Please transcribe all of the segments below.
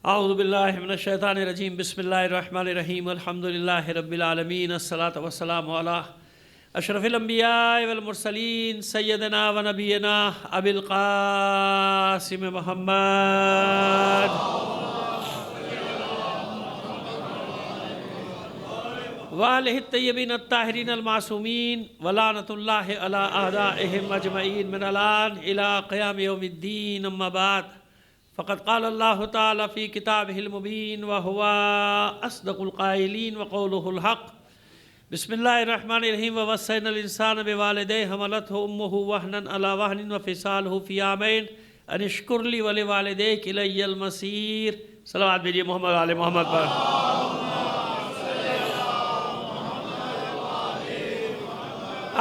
اعوذ باللہ من الشیطان الرجیم بسم اللہ الرحمن الرحیم الحمدللہ رب العالمین الصلاۃ والسلام علی اشرف الانبیاء والمرسلین سیدنا و نبینا ابی القاسم محمد وآلہ الطیبین الطاہرین المعصومین ولعنۃ اللہ علی اعدائہم اجمعین من الآن الی قیام یوم الدین اما بعد فقد قال اللہ تعالی فی کتابہ المبین وہو اصدق القائلین وقولہ الحق بسم اللہ الرحمن الرحیم ووصینا الانسان بوالدیہ حملتہ امہ وہنا علی وہن وفصالہ فی عامین ان اشکر لی ولوالدیک الی المصیر۔ صلوات بھیجئے محمد آل محمد پر۔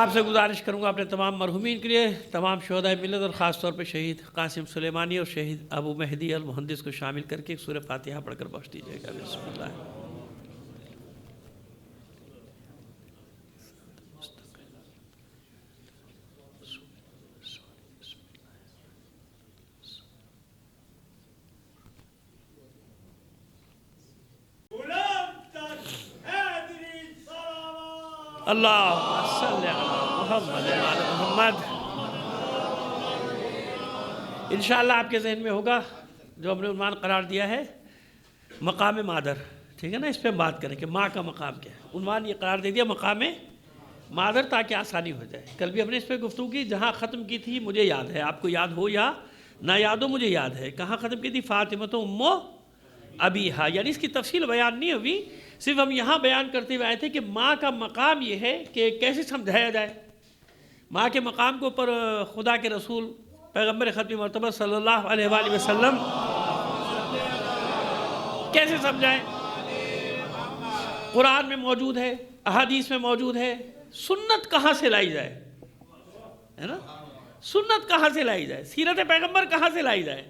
آپ سے گزارش کروں گا اپنے تمام مرحومین کے لیے، تمام شہدائے ملت اور خاص طور پہ شہید قاسم سلیمانی اور شہید ابو مہدی المہندس کو شامل کر کے ایک سورہ فاتحہ پڑھ کر بخش دیجیے گا۔ بسم اللہ۔ اللہ صلی اللہ محمد محمد۔ انشاءاللہ آپ کے ذہن میں ہوگا جو ہم نے عنوان قرار دیا ہے مقام مادر، ٹھیک ہے نا، اس پہ ہم بات کریں کہ ماں کا مقام کیا ہے۔ عنوان یہ قرار دے دیا مقام مادر تاکہ آسانی ہو جائے۔ کل بھی ہم نے اس پہ گفتگو کی، جہاں ختم کی تھی مجھے یاد ہے، آپ کو یاد ہو یا نہ یاد ہو مجھے یاد ہے، کہاں ختم کی تھی؟ فاطمۃ امو ابیہا، یعنی اس کی تفصیل بیان نہیں ہوئی، صرف ہم یہاں بیان کرتے ہوئے آئے تھے کہ ماں کا مقام یہ ہے کہ کیسے سمجھایا جائے۔ ماں کے مقام کے اوپر خدا کے رسول پیغمبر ختم مرتبہ صلی اللہ علیہ وآلہ وسلم کیسے سمجھائیں؟ قرآن میں موجود ہے، احادیث میں موجود ہے، سنت کہاں سے لائی جائے، ہے نا؟ سنت کہاں سے لائی جائے، سیرت پیغمبر کہاں سے لائی جائے؟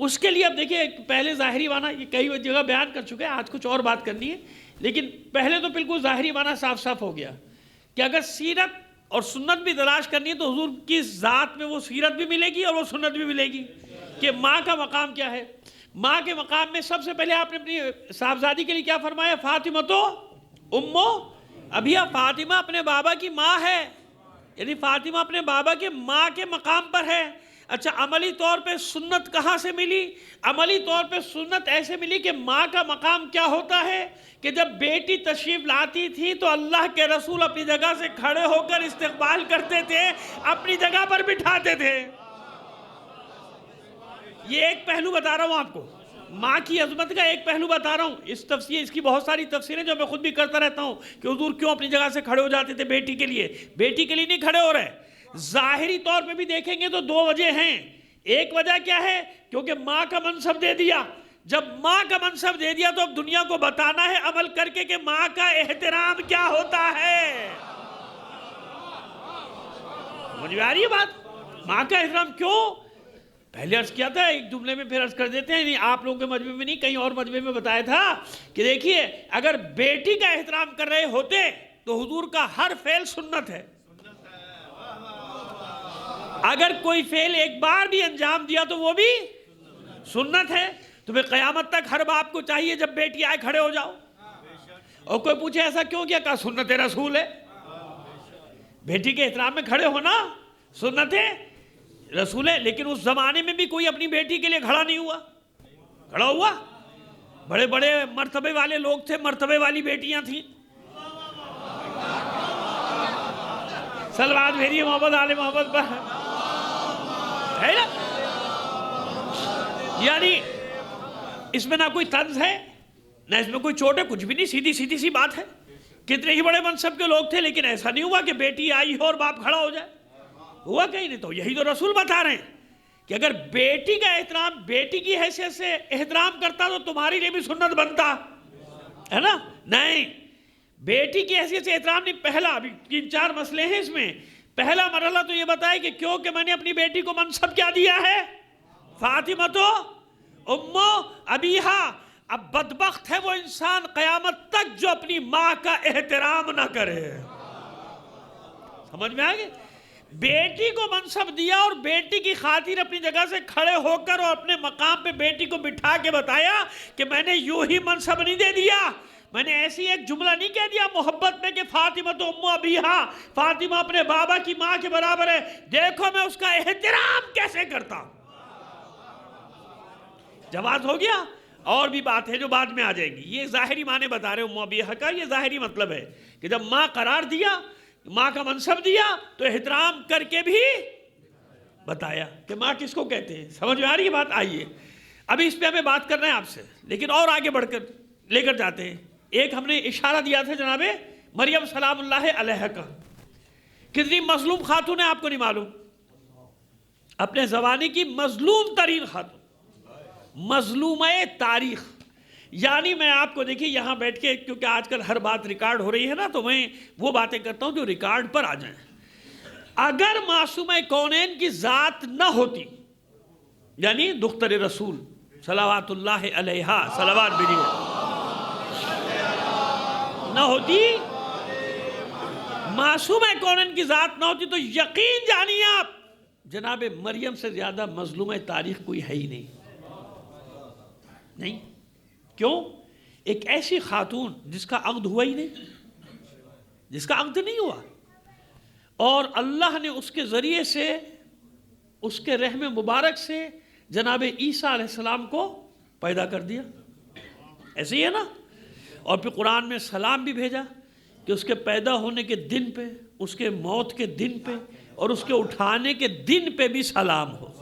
اس کے لیے اب دیکھیے پہلے ظاہری معنی یہ کئی جگہ بیان کر چکے ہیں، آج کچھ اور بات کرنی ہے، لیکن پہلے تو بالکل ظاہری معنی صاف صاف ہو گیا کہ اگر سیرت اور سنت بھی تلاش کرنی ہے تو حضور کی ذات میں وہ سیرت بھی ملے گی اور وہ سنت بھی ملے گی کہ ماں کا مقام کیا ہے۔ ماں کے مقام میں سب سے پہلے آپ نے اپنی صاحبزادی کے لیے کیا فرمایا؟ فاطمۃ امو ابیہا، فاطمہ اپنے بابا کی ماں ہے، یعنی فاطمہ اپنے بابا کے ماں کے مقام پر ہے۔ اچھا، عملی طور پہ سنت کہاں سے ملی؟ عملی طور پہ سنت ایسے ملی کہ ماں کا مقام کیا ہوتا ہے کہ جب بیٹی تشریف لاتی تھی تو اللہ کے رسول اپنی جگہ سے کھڑے ہو کر استقبال کرتے تھے، اپنی جگہ پر بٹھاتے تھے۔ یہ ایک پہلو بتا رہا ہوں آپ کو، ماں کی عظمت کا ایک پہلو بتا رہا ہوں۔ اس کی بہت ساری تفسیریں جو میں خود بھی کرتا رہتا ہوں کہ حضور کیوں اپنی جگہ سے کھڑے ہو جاتے تھے بیٹی کے لیے۔ بیٹی کے لیے نہیں کھڑے ہو رہے، ظاہری طور پہ بھی دیکھیں گے تو دو وجہ ہیں۔ ایک وجہ کیا ہے؟ کیونکہ ماں کا منصب دے دیا۔ جب ماں کا منصب دے دیا تو اب دنیا کو بتانا ہے عمل کر کے کہ ماں کا احترام کیا ہوتا ہے۔ سمجھ میں آ رہی ہے بات؟ ماں کا احترام کیوں؟ پہلے عرض کیا تھا، ایک جملے میں پھر عرض کر دیتے ہیں، آپ لوگوں کے مجمع میں نہیں کہیں اور مجمع میں بتایا تھا کہ دیکھیے اگر بیٹی کا احترام کر رہے ہوتے تو حضور کا ہر فعل سنت ہے۔ اگر کوئی فعل ایک بار بھی انجام دیا تو وہ بھی سنت ہے۔ تو پھر قیامت تک ہر باپ کو چاہیے جب بیٹی آئے کھڑے ہو جاؤ، اور کوئی پوچھے ایسا کیوں کیا؟ کہا سنت رسول ہے۔ بیٹی کے احترام میں کھڑے ہونا سنت رسول ہے۔ لیکن اس زمانے میں بھی کوئی اپنی بیٹی کے لیے کھڑا نہیں ہوا، کھڑا ہوا؟ بڑے بڑے مرتبے والے لوگ تھے، مرتبے والی بیٹیاں تھیں۔ صلوات بھیجئے محمد آل محمد پر، ہے نا؟ یعنی اس میں نہ کوئی طنز ہے نہ اس میں کوئی چوٹ ہے، کچھ بھی نہیں، سیدھی سیدھی سی بات ہے۔ کتنے ہی بڑے منصب کے لوگ تھے لیکن ایسا نہیں ہوا کہ بیٹی آئی ہو اور باپ کھڑا ہو جائے، ہوا کہیں نہیں۔ تو یہی تو رسول بتا رہے ہیں کہ اگر بیٹی کا احترام بیٹی کی حیثیت سے احترام کرتا تو تمہارے لیے بھی سنت بنتا، ہے نا؟ نہیں، بیٹی کی حیثیت سے احترام نہیں۔ پہلا ابھی 3-4 مسئلے ہیں اس میں۔ پہلا مرحلہ تو یہ بتایا کہ کیوں کہ میں نے اپنی بیٹی کو منصب کیا دیا ہے؟ فاطمۃ امو ابیہا۔ اب بدبخت ہے وہ انسان قیامت تک جو اپنی ماں کا احترام نہ کرے۔ سمجھ میں آگے؟ بیٹی کو منصب دیا اور بیٹی کی خاطر اپنی جگہ سے کھڑے ہو کر اور اپنے مقام پہ بیٹی کو بٹھا کے بتایا کہ میں نے یوں ہی منصب نہیں دے دیا، میں نے ایسی ایک جملہ نہیں کہہ دیا محبت میں کہ فاطمہ تو ام ابیہا، فاطمہ اپنے بابا کی ماں کے برابر ہے، دیکھو میں اس کا احترام کیسے کرتا ہوں۔ جواز ہو گیا۔ اور بھی بات ہے جو بعد میں آ جائیں گی، یہ ظاہری معنی بتا رہے ام ابیہا کا، یہ ظاہری مطلب ہے کہ جب ماں قرار دیا، ماں کا منصب دیا تو احترام کر کے بھی بتایا کہ ماں کس کو کہتے ہیں۔ سمجھ میں آ رہی ہے بات؟ آئیے ابھی اس پہ ہمیں بات کرنا ہے آپ سے، لیکن اور آگے بڑھ کر لے کر جاتے ہیں۔ ایک ہم نے اشارہ دیا تھا جناب مریم سلام اللہ علیہ کا، کتنی مظلوم خاتون ہے آپ کو نہیں معلوم، اپنے زمانے کی مظلوم ترین خاتون، مظلومہ تاریخ۔ یعنی میں آپ کو دیکھیے یہاں بیٹھ کے، کیونکہ آج کل ہر بات ریکارڈ ہو رہی ہے نا، تو میں وہ باتیں کرتا ہوں جو ریکارڈ پر آ جائیں۔ اگر معصومہ کونین کی ذات نہ ہوتی، یعنی دختر رسول صلوات اللہ علیہا، صلوات بریہ نہ ہوتی، معصومہ کونین کی ذات نہ ہوتی، تو یقین جانیے آپ جناب مریم سے زیادہ مظلومہ تاریخ کوئی ہے ہی نہیں۔ کیوں؟ ایک ایسی خاتون جس کا عقد ہوا ہی نہیں، جس کا عقد نہیں ہوا، اور اللہ نے اس کے ذریعے سے، اس کے رحم مبارک سے جناب عیسیٰ علیہ السلام کو پیدا کر دیا، ایسے ہی ہے نا؟ اور پھر قرآن میں سلام بھی بھیجا کہ اس کے پیدا ہونے کے دن پہ، اس کے موت کے دن پہ اور اس کے اٹھانے کے دن پہ بھی سلام ہو،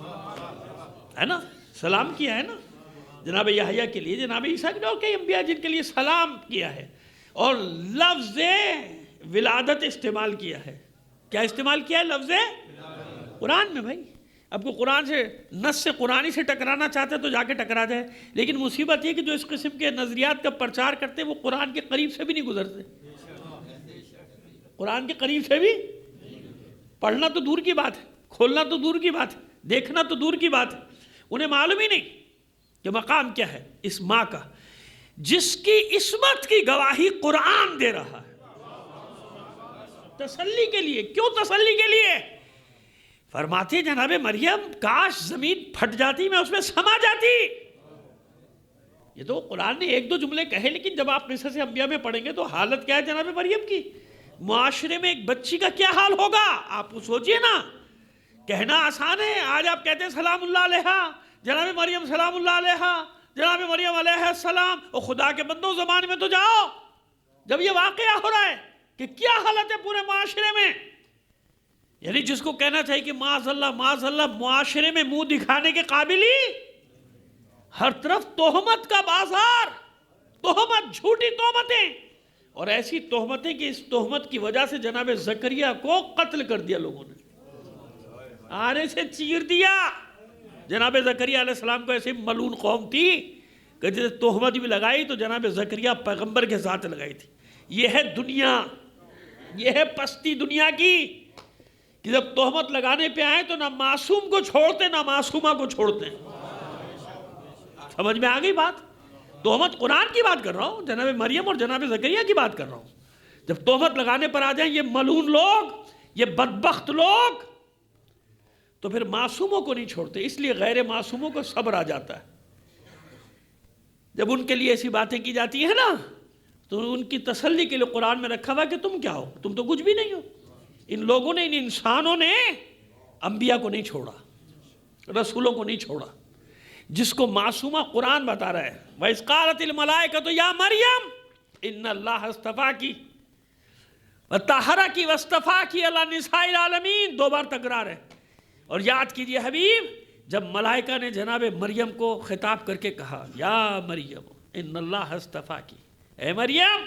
ہے نا؟ سلام کیا ہے نا جناب یحییٰ کے لیے، جناب عیسیٰ کے اور کئی انبیاء جن کے لیے سلام کیا ہے، اور لفظ ولادت استعمال کیا ہے۔ کیا استعمال کیا ہے؟ لفظ قرآن میں۔ بھائی اب کو قرآن سے، نص سے قرآنی سے ٹکرانا چاہتے تو جا کے ٹکرا جائے، لیکن مصیبت یہ کہ جو اس قسم کے نظریات کا پرچار کرتے وہ قرآن کے قریب سے بھی نہیں گزرتے، قرآن کے قریب سے بھی، پڑھنا تو دور کی بات ہے، کھولنا تو دور کی بات ہے، دیکھنا تو دور کی بات ہے، انہیں معلوم ہی نہیں کہ مقام کیا ہے اس ماں کا جس کی عصمت کی گواہی قرآن دے رہا ہے، تسلی کے لیے۔ کیوں تسلی کے لیے؟ فرماتے جناب مریم کاش زمین پھٹ جاتی، میں اس میں سما جاتی۔ یہ تو قرآن نے ایک دو جملے کہے، لیکن جب آپ قصص انبیاء میں پڑھیں گے تو حالت کیا ہے جناب مریم کی، معاشرے میں ایک بچی کا کیا حال ہوگا آپ سوچئے نا۔ کہنا آسان ہے، آج آپ کہتے ہیں سلام اللہ علیہ، جناب مریم سلام اللہ علیہ، جناب مریم علیہ السلام، اور خدا کے بندوں زمانے میں تو جاؤ جب یہ واقعہ ہو رہا ہے کہ کیا حالت ہے پورے معاشرے میں۔ یعنی جس کو کہنا چاہیے کہ معاذ اللہ معاشرے میں منہ دکھانے کے قابل ہی، ہر طرف تہمت کا بازار، تہمت، جھوٹی تہمتیں، اور ایسی تہمتیں کہ اس تہمت کی وجہ سے جناب زکریا کو قتل کر دیا لوگوں نے، آنے سے چیر دیا۔ جناب زکریا علیہ السلام کو ایسی ملعون قوم تھی کہ جسے تہمت بھی لگائی تو جناب زکریا پیغمبر کے ساتھ لگائی تھی۔ یہ ہے دنیا، یہ ہے پستی دنیا کی، کہ جب تہمت لگانے پہ آئے تو نہ معصوم کو چھوڑتے نہ معصومہ کو چھوڑتے۔ سمجھ میں آ گئی بات؟ تہمت قرآن کی بات کر رہا ہوں، جناب مریم اور جناب زکریا کی بات کر رہا ہوں۔ جب تہمت لگانے پر آ جائیں یہ ملعون لوگ، یہ بدبخت لوگ، تو پھر معصوموں کو نہیں چھوڑتے، اس لیے غیر معصوموں کو صبر آ جاتا ہے۔ جب ان کے لیے ایسی باتیں کی جاتی ہیں نا تو ان کی تسلی کے لیے قرآن میں رکھا ہوا کہ تم کیا ہو، تم تو کچھ بھی نہیں ہو۔ ان لوگوں نے، ان انسانوں نے انبیاء کو نہیں چھوڑا، رسولوں کو نہیں چھوڑا، جس کو معصومہ قرآن بتا رہا ہے۔ وَإِذْ قَالَتِ الْمَلَائِكَةُ يَا مَرْيَمْ إِنَّ اللَّهَ اصْطَفَاكِ وَطَهَّرَكِ وَاصْطَفَاكِ عَلَى نِسَاءِ الْعَالَمِينَ، دو بار تکرار ہے۔ اور یاد کیجئے حبیب، جب ملائکہ نے جناب مریم کو خطاب کر کے کہا یا مریم ان اللہ اصطفاک، اے مریم،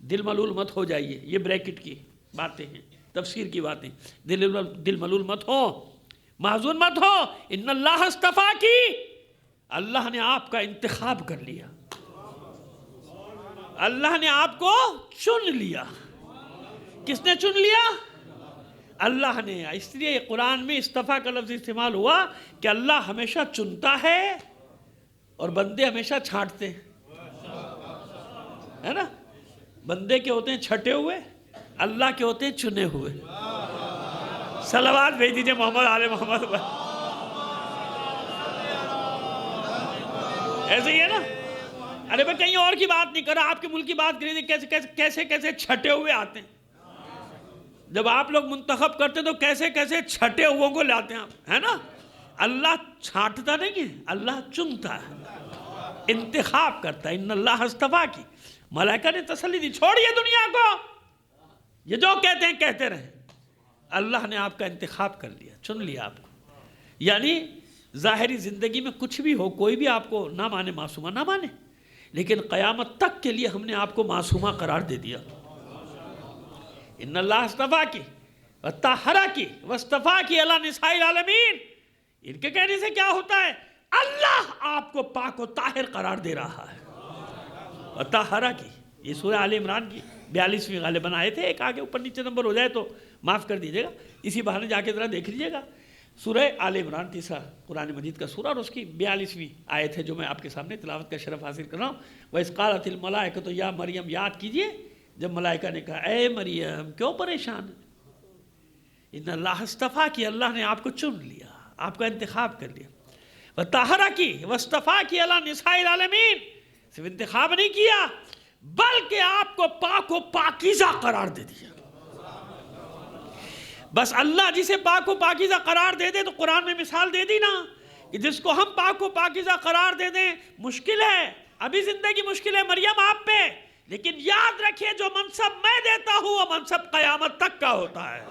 دل ملول مت ہو جائیے، یہ بریکٹ کی باتیں ہیں، تفسیر کی باتیں، دل ملول مت ہو، محزون مت ہو، ان اللہ اصطفاک، اللہ نے آپ کا انتخاب کر لیا، اللہ نے آپ کو چن لیا۔ کس نے چن لیا؟ اللہ نے۔ اس لیے قرآن میں اصطفیٰ کا لفظ استعمال ہوا کہ اللہ ہمیشہ چنتا ہے اور بندے ہمیشہ چھانٹتے ہیں، ہے نا؟ بندے کے ہوتے ہیں چھٹے ہوئے، اللہ کے ہوتے ہیں چنے ہوئے۔ صلوات بھیج دیجئے محمد آل محمد پر. ایسے ہی ہے نا. ارے میں کہیں اور کی بات نہیں کر رہا, آپ کے ملک کی بات کر رہی تھی. کیسے چھٹے ہوئے آتے ہیں. جب آپ لوگ منتخب کرتے تو کیسے چھٹے ہوئوں کو لاتے ہیں آپ, ہے نا. اللہ چھانٹتا نہیں ہے, اللہ چنتا ہے, انتخاب کرتا ہے. ان اللہ اصطفیٰ کی. ملائکہ نے تسلی دی, چھوڑیے دنیا کو, یہ جو کہتے ہیں کہتے رہیں. اللہ نے آپ کا انتخاب کر لیا, چن لیا آپ کو. یعنی ظاہری زندگی میں کچھ بھی ہو, کوئی بھی آپ کو نہ مانے معصومہ نہ مانے, لیکن قیامت تک کے لیے ہم نے آپ کو معصومہ قرار دے دیا. ان اللہ اصطفیٰ کی وطہرہ کی واصطفیٰ کی علی نساء العالمین. ان کے کہنے سے کیا ہوتا ہے؟ اللہ آپ کو پاک و طاہر قرار دے رہا ہے. وطہرہ کی, یہ سورہ آل عمران کی 42ویں غالباً آیت ہے. ایک آگے اوپر نیچے نمبر ہو جائے تو معاف کر دیجیے گا, اسی بہانے جا کے ذرا دیکھ لیجیے گا. سورہ آل عمران تیسرا قرآن مجید کا سورہ, اور اس کی 42ویں آیت ہے جو میں آپ کے سامنے تلاوت کا شرف حاصل کر رہا ہوں. وَإِذْ قَالَتِ الْمَلَائِكَةُ يَا مریم, یاد کیجئے جب ملائکہ نے کہا اے مریم کیوں پریشان, ان اللہ اصطفیٰ کی, اللہ نے آپ کو چن لیا, آپ کا انتخاب کر لیا. وطہرہ کی واصطفیٰ کی علی نساء العالمین, صرف انتخاب نہیں کیا بلکہ آپ کو پاک و پاکیزہ قرار دے دیا. بس اللہ جسے پاک و پاکیزہ قرار دے دے تو قرآن میں مثال دے دی نا, کہ جس کو ہم پاک و پاکیزہ قرار دے دیں. مشکل ہے, ابھی زندگی مشکل ہے مریم آپ پہ, لیکن یاد رکھیے جو منصب میں دیتا ہوں وہ منصب قیامت تک کا ہوتا ہے.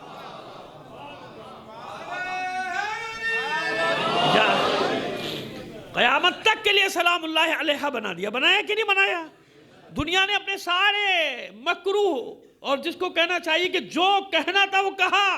قیامت تک کے لیے سلام اللہ علیہ بنا دیا. بنایا کہ نہیں بنایا؟ دنیا نے اپنے سارے مکروہ, اور جس کو کہنا چاہیے کہ جو کہنا تھا وہ کہا,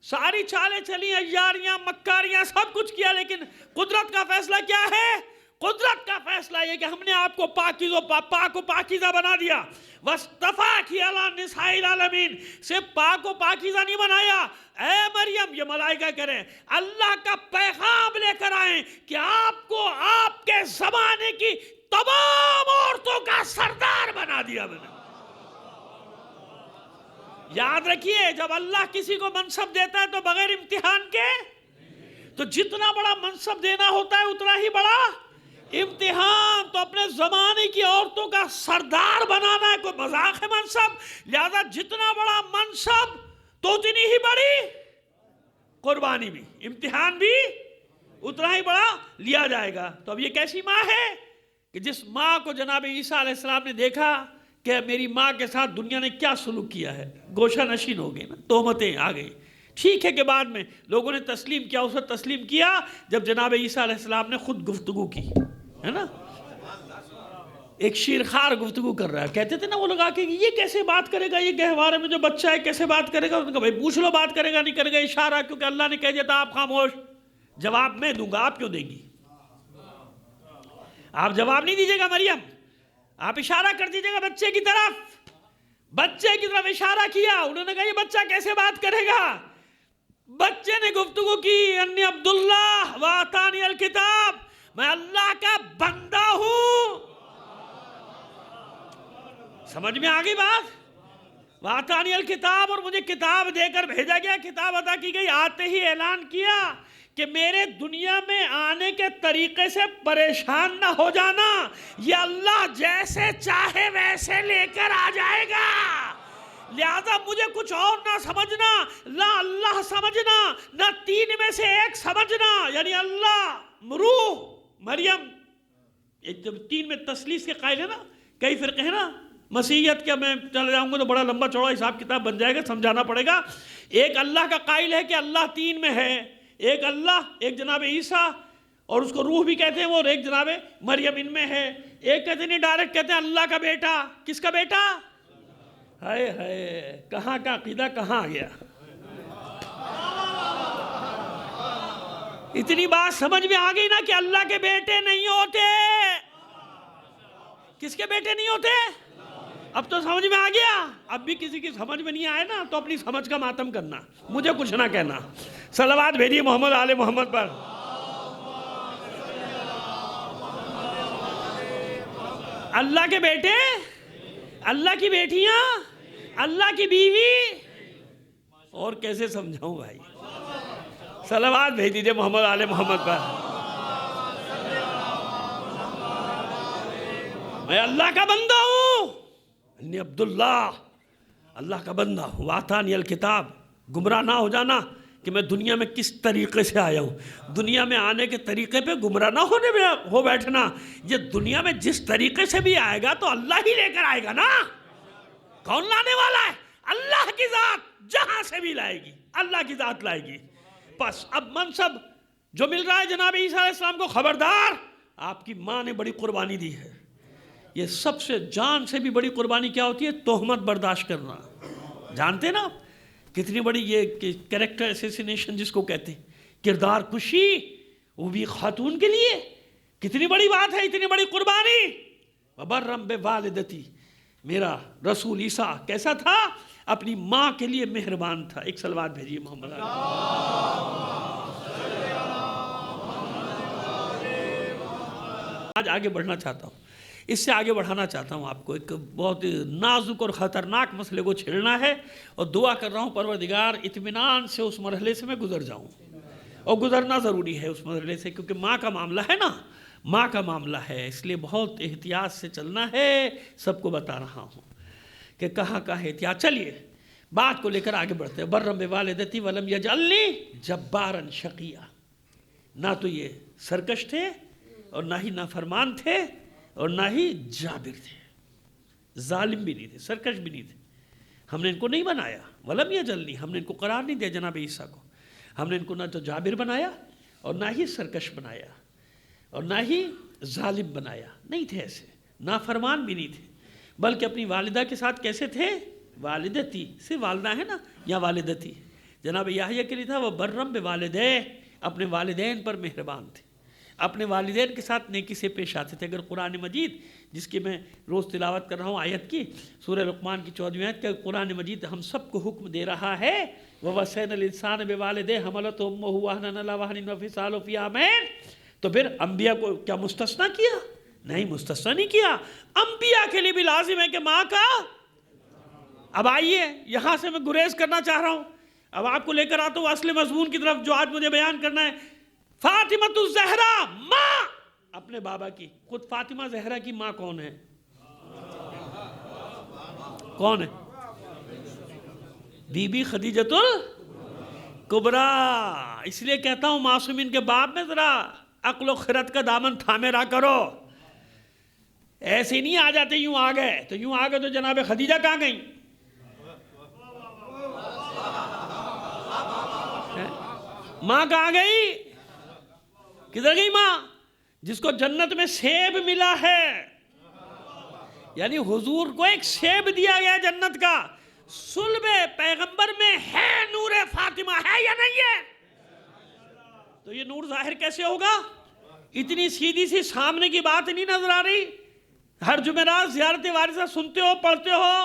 ساری چالیں چلی, عیاریاں مکاریاں سب کچھ کیا, لیکن قدرت کا فیصلہ کیا ہے؟ قدرت کا فیصلہ یہ کہ ہم نے آپ کو پاک و پاکیزہ بنا دیا. وَاسْطَفَاكِ عَلَىٰ نِسَاءِ الْعَالَمِينَ, صرف پاک و پاکیزہ نہیں بنایا. اے مریم, یہ ملائکہ کریں اللہ کا پیغام لے کر آئیں کہ آپ کو آپ کے زمانے کی تمام عورتوں کا سردار بنا دیا میں نے. یاد رکھیے جب اللہ کسی کو منصب دیتا ہے تو بغیر امتحان کے, تو جتنا بڑا منصب دینا ہوتا ہے اتنا ہی بڑا امتحان. تو اپنے زمانے کی عورتوں کا سردار بنانا ہے کوئی مذاق ہے منصب, لہذا جتنا بڑا منصب تو اتنی ہی بڑی قربانی بھی, امتحان بھی اتنا ہی بڑا لیا جائے گا. تو اب یہ کیسی ماں ہے کہ جس ماں کو جناب عیسیٰ علیہ السلام نے دیکھا کہ میری ماں کے ساتھ دنیا نے کیا سلوک کیا ہے, گوشہ نشین ہو گئے نا, تہمتیں آ گئی. ٹھیک ہے کہ بعد میں لوگوں نے تسلیم کیا, اسے تسلیم کیا جب جناب عیسیٰ علیہ السلام نے خود گفتگو کی, ہے نا. ایک شیرخوار گفتگو کر رہا ہے, کہتے تھے نا وہ لوگ آ کے یہ کیسے بات کرے گا, یہ گہوارے میں جو بچہ ہے کیسے بات کرے گا. انہوں نے کہا بھائی پوچھ لو بات کرے گا نہیں کرے گا, اشارہ, کیونکہ اللہ نے کہہ دیا تھا آپ خاموش, جواب میں دوں گا, آپ کیوں دیں گی. آپ جواب نہیں دیجیے گا مریم, آپ اشارہ کر دیجیے گا بچے کی طرف. بچے کی طرف اشارہ کیا, انہوں نے کہا یہ بچہ کیسے بات کرے گا. بچے نے گفتگو کی, انی عبداللہ وآتانی الکتاب, میں اللہ کا بندہ ہوں. سمجھ میں آ گئی بات؟ وآتانی الکتاب, اور مجھے کتاب دے کر بھیجا گیا, کتاب عطا کی گئی. آتے ہی اعلان کیا کہ میرے دنیا میں آنے کے طریقے سے پریشان نہ ہو جانا, یہ اللہ جیسے چاہے ویسے لے کر آ جائے گا. لہذا مجھے کچھ اور نہ سمجھنا, نہ اللہ سمجھنا, نہ تین میں سے ایک سمجھنا, یعنی اللہ, روح, مریم. جب تین میں تثلیث کے قائل ہے نا, کئی فرقے ہیں نا, مسیحیت کا میں چل جاؤں گا تو بڑا لمبا چوڑا حساب کتاب بن جائے گا, سمجھانا پڑے گا. ایک اللہ کا قائل ہے کہ اللہ تین میں ہے, ایک اللہ, ایک جناب عیسیٰ اور اس کو روح بھی کہتے ہیں وہ, اور ایک جناب مریم ان میں ہے. ایک کہتے ہیں ڈائریکٹ کہتے ہیں اللہ کا بیٹا. کس کا بیٹا؟ ہائے ہائے, کہاں کا عقیدہ کہاں آ گیا. اتنی بات سمجھ میں آ گئی نا کہ اللہ کے بیٹے نہیں ہوتے. کس کے بیٹے نہیں ہوتے؟ اب تو سمجھ میں آ گیا. اب بھی کسی کی سمجھ میں نہیں آئے نا تو اپنی سمجھ کا ماتم کرنا, مجھے کچھ نہ کہنا. صلوات بھیجیے محمد آل محمد پر. اللہ کے بیٹے, اللہ کی بیٹیاں, اللہ کی بیوی, اور کیسے سمجھاؤں بھائی. صلوات بھیج دیجئے محمد آل محمد پر. میں اللہ کا بندہ ہوں، انی عبداللہ، اللہ کا بندہ ہوں. واتانی الکتاب، گمراہ نہ ہو جانا کہ میں دنیا میں کس طریقے سے آیا ہوں. دنیا میں آنے کے طریقے پہ گمراہ نہ ہونے میں ہو بیٹھنا. یہ دنیا میں جس طریقے سے بھی آئے گا تو اللہ ہی لے کر آئے گا نا. کون لانے والا ہے؟ اللہ کی ذات جہاں سے بھی لائے گی، اللہ کی ذات لائے گی. بس اب منصب جو مل رہا ہے جناب عیسیٰ علیہ السلام کو، خبردار، آپ کی ماں نے بڑی قربانی دی ہے. یہ سب سے جان سے بھی بڑی قربانی کیا ہوتی ہے؟ تہمت برداشت کرنا. جانتے نا کتنی بڑی یہ کریکٹر اسیسینیشن جس کو کہتے ہیں، کردار کشی، وہ بھی خاتون کے لیے کتنی بڑی بات ہے، اتنی بڑی قربانی. وبرم بوالدتی، میرا رسول عیسیٰ کیسا تھا؟ اپنی ماں کے لیے مہربان تھا. ایک صلوات بھیجیے محمد علیہ. آج آگے بڑھنا چاہتا ہوں، اس سے آگے بڑھانا چاہتا ہوں آپ کو. ایک بہت نازک اور خطرناک مسئلے کو چھیڑنا ہے، اور دعا کر رہا ہوں پروردگار اطمینان سے اس مرحلے سے میں گزر جاؤں. اور گزرنا ضروری ہے اس مرحلے سے، کیونکہ ماں کا معاملہ ہے نا، ماں کا معاملہ ہے، اس لیے بہت احتیاط سے چلنا ہے. سب کو بتا رہا ہوں کہ کہاں کا احتیاط. چلیے بات کو لے کر آگے بڑھتے ہیں. برم بوالدتی ولم یجعلنی جبارا شقیا. نہ تو یہ سرکش تھے، اور نہ ہی نافرمان تھے، اور نہ ہی جابر تھے. ظالم بھی نہیں تھے، سرکش بھی نہیں تھے. ہم نے ان کو نہیں بنایا. ولم یجعلنی، ہم نے ان کو قرار نہیں دیا جناب عیسیٰ کو. ہم نے ان کو نہ تو جابر بنایا، اور نہ ہی سرکش بنایا، اور نہ ہی ظالم بنایا. نہیں تھے ایسے. نافرمان بھی نہیں تھے، بلکہ اپنی والدہ کے ساتھ کیسے تھے؟ والدتی سے والدہ ہے نا، یا والدتی. جناب یحییٰ کے لیے تھا وہ برم بوالدہ، اپنے والدین پر مہربان تھے، اپنے والدین کے ساتھ نیکی سے پیش آتے تھے. اگر قرآن مجید جس کی میں روز تلاوت کر رہا ہوں آیت کی، سورہ لقمان کی 14ویں آیت، کہ قرآن مجید ہم سب کو حکم دے رہا ہے وَوَصَّيْنَا الْإِنسَانَ بِوَالِدَيْهِ حَمَلَتْهُ أُمُّهُ وَهْنًا عَلَىٰ وَهْنٍ وَفِصَالُهُ فِي عَامَيْنِ. تو پھر انبیاء کو کیا مستثنیٰ کیا؟ نہیں، مستثنیٰ نہیں کیا. انبیاء کے لیے بھی لازم ہے کہ ماں کا. اب آئیے یہاں سے میں گریز کرنا چاہ رہا ہوں، اب آپ کو لے کر آتا ہوں اصل مضمون کی طرف جو آج مجھے بیان کرنا ہے. فاطمہ الزہرا، ماں اپنے بابا کی. خود فاطمہ زہرا کی ماں کون ہے؟ کون ہے؟ Be be خدیجۃ الکبریٰ. اس لیے کہتا ہوں معصومین کے باپ میں ذرا عقل و خرد کا دامن تھامے رہا کرو. ایسے نہیں آ جاتے یوں آ گئے تو یوں آ گئے تو جناب خدیجہ کہاں گئیں؟ ماں کہاں گئی؟ کدھر گئی ماں؟ جس کو جنت میں سیب ملا ہے، یعنی حضور کو ایک سیب دیا گیا جنت کا. صلب پیغمبر میں ہے نور فاطمہ، ہے یا نہیں ہے؟ تو یہ نور ظاہر کیسے ہوگا؟ اتنی سیدھی سی سامنے کی بات نہیں نظر آ رہی؟ ہر جمعرات زیارت وارثہ سنتے ہو، پڑھتے ہو،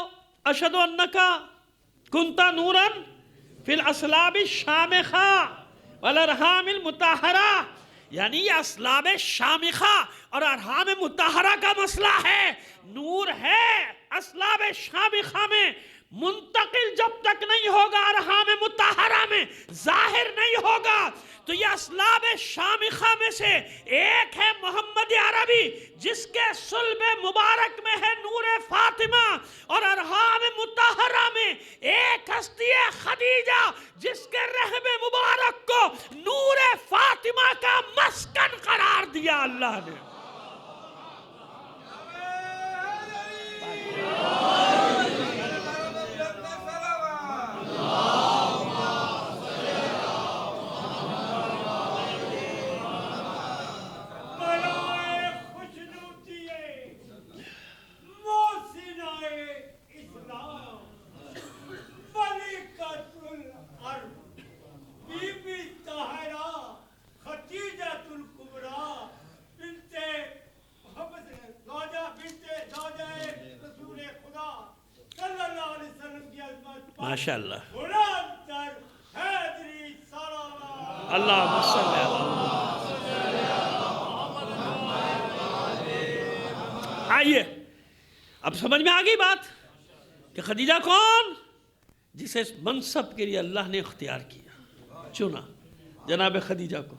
اشہد انکا کنتا نورا فی الاصلاب الشامخہ والارحام المطہرہ. یعنی یہ اصلاب شامخہ اور ارحام مطہرہ کا مسئلہ ہے. نور ہے اصلاب شامخہ میں، منتقل جب تک نہیں ہوگا ارحام مطہرہ میں، ظاہر نہیں ہوگا. تو یہ اصلاب شامخہ میں سے ایک ہے محمد عربی، جس کے صلب مبارک میں ہے نور فاطمہ، اور ارحام مطہرہ میں ایک ہستی ہے خدیجہ، جس کے رحم مبارک کو نور فاطمہ کا مسکن قرار دیا اللہ نے. ماشاء اللہ. اللہم صلی اللہ. آئیے اب سمجھ میں آ گئی بات کہ خدیجہ کون؟ جسے اس منصب کے لیے اللہ نے اختیار کیا، چنا. جناب خدیجہ کو،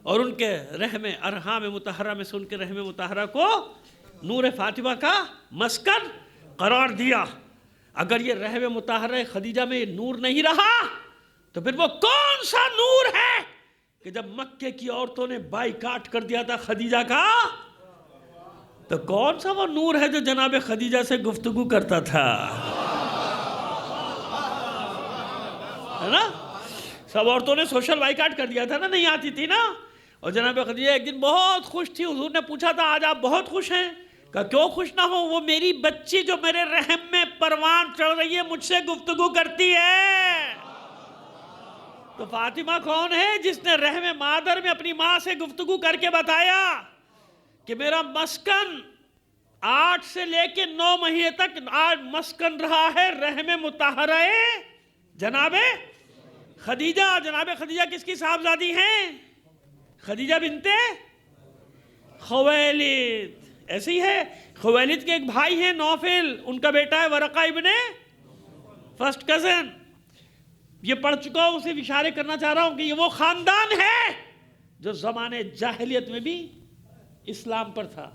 اور ان کے رحم ارحام مطہرہ میں سے ان کے رحم مطہرہ کو نور فاطمہ کا مسکن قرار دیا۔ اگر یہ رحم مطہرہ خدیجہ میں یہ نور نہیں رہا تو پھر وہ کون سا نور ہے کہ جب مکے کی عورتوں نے بائیکاٹ کر دیا تھا خدیجہ کا، تو کون سا وہ نور ہے جو جناب خدیجہ سے گفتگو کرتا تھا؟ ہے نا؟ سب عورتوں نے سوشل بائیکاٹ کر دیا تھا نا، نہیں آتی تھی نا۔ اور جناب خدیجہ ایک دن بہت خوش تھی، حضور نے پوچھا تھا آج آپ بہت خوش ہیں؟ کہا کیوں خوش نہ ہو، وہ میری بچی جو میرے رحم میں پروان چڑھ رہی ہے مجھ سے گفتگو کرتی ہے۔ تو فاطمہ کون ہے؟ جس نے رحم مادر میں اپنی ماں سے گفتگو کر کے بتایا کہ میرا مسکن 8 سے لے کے 9 مہینے تک آج مسکن رہا ہے رحم مطہرہ جناب خدیجہ۔ جناب خدیجہ کس کی صاحبزادی ہیں؟ خدیجہ بنت خویلد، ایسی ہی ہے۔ خویلد کے ایک بھائی ہیں نوفل، ان کا بیٹا ہے ورقہ ابن فرسٹ کزن۔ یہ پڑھ چکا ہوں، اسے اشارے کرنا چاہ رہا ہوں کہ یہ وہ خاندان ہے جو زمانے جاہلیت میں بھی اسلام پر تھا،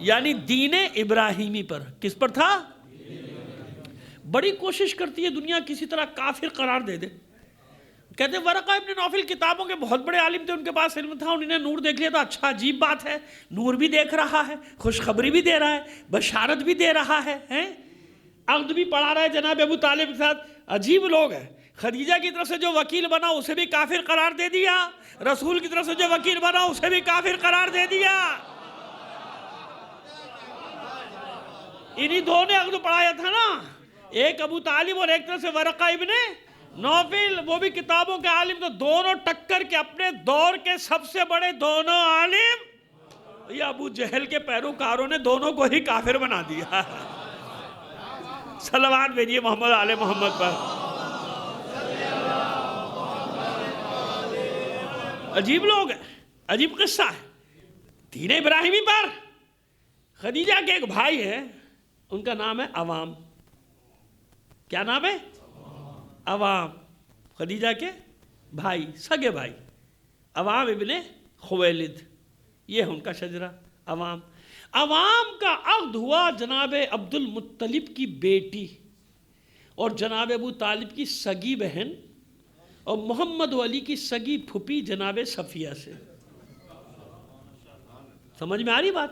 یعنی دین ابراہیمی پر۔ کس پر تھا؟ بڑی کوشش کرتی ہے دنیا کسی طرح کافر قرار دے دے۔ کہتے ہیں ورقہ ابن نوفل کتابوں کے بہت بڑے عالم تھے، ان کے پاس علم تھا، انہوں نے نور دیکھ لیا تھا، اچھا عجیب بات ہے، نور بھی دیکھ رہا ہے، خوشخبری بھی دے رہا ہے، بشارت بھی دے رہا ہے، عقد بھی پڑھا رہا ہے جناب ابو طالب کے ساتھ۔ عجیب لوگ ہیں۔ خدیجہ کی طرف سے جو وکیل بنا اسے بھی کافر قرار دے دیا، رسول کی طرف سے جو وکیل بنا اسے بھی کافر قرار دے دیا۔ انہی دو نے عقد پڑھایا تھا نا، ایک ابو طالب اور ایک طرف سے ورقہ ابن نوفل، وہ بھی کتابوں کے عالم، تو دونوں ٹکر کے اپنے دور کے سب سے بڑے دونوں عالم، یہ ابو جہل کے پیروکاروں نے دونوں کو ہی کافر بنا دیا۔ صلوات بھیجیے محمد آل محمد پر۔ عجیب لوگ ہیں، عجیب قصہ ہے۔ دین ابراہیمی پر خدیجہ کے ایک بھائی ہیں، ان کا نام ہے عوام۔ کیا نام ہے؟ عوام، خدیجہ کے بھائی، سگے بھائی، عوام ابن خویلد، یہ ہے ان کا شجرہ عوام۔ عوام کا عقد ہوا جناب عبد المطلب کی بیٹی اور جناب ابو طالب کی سگی بہن اور محمد علی کی سگی پھپھی جناب صفیہ سے۔ سمجھ میں آ رہی بات؟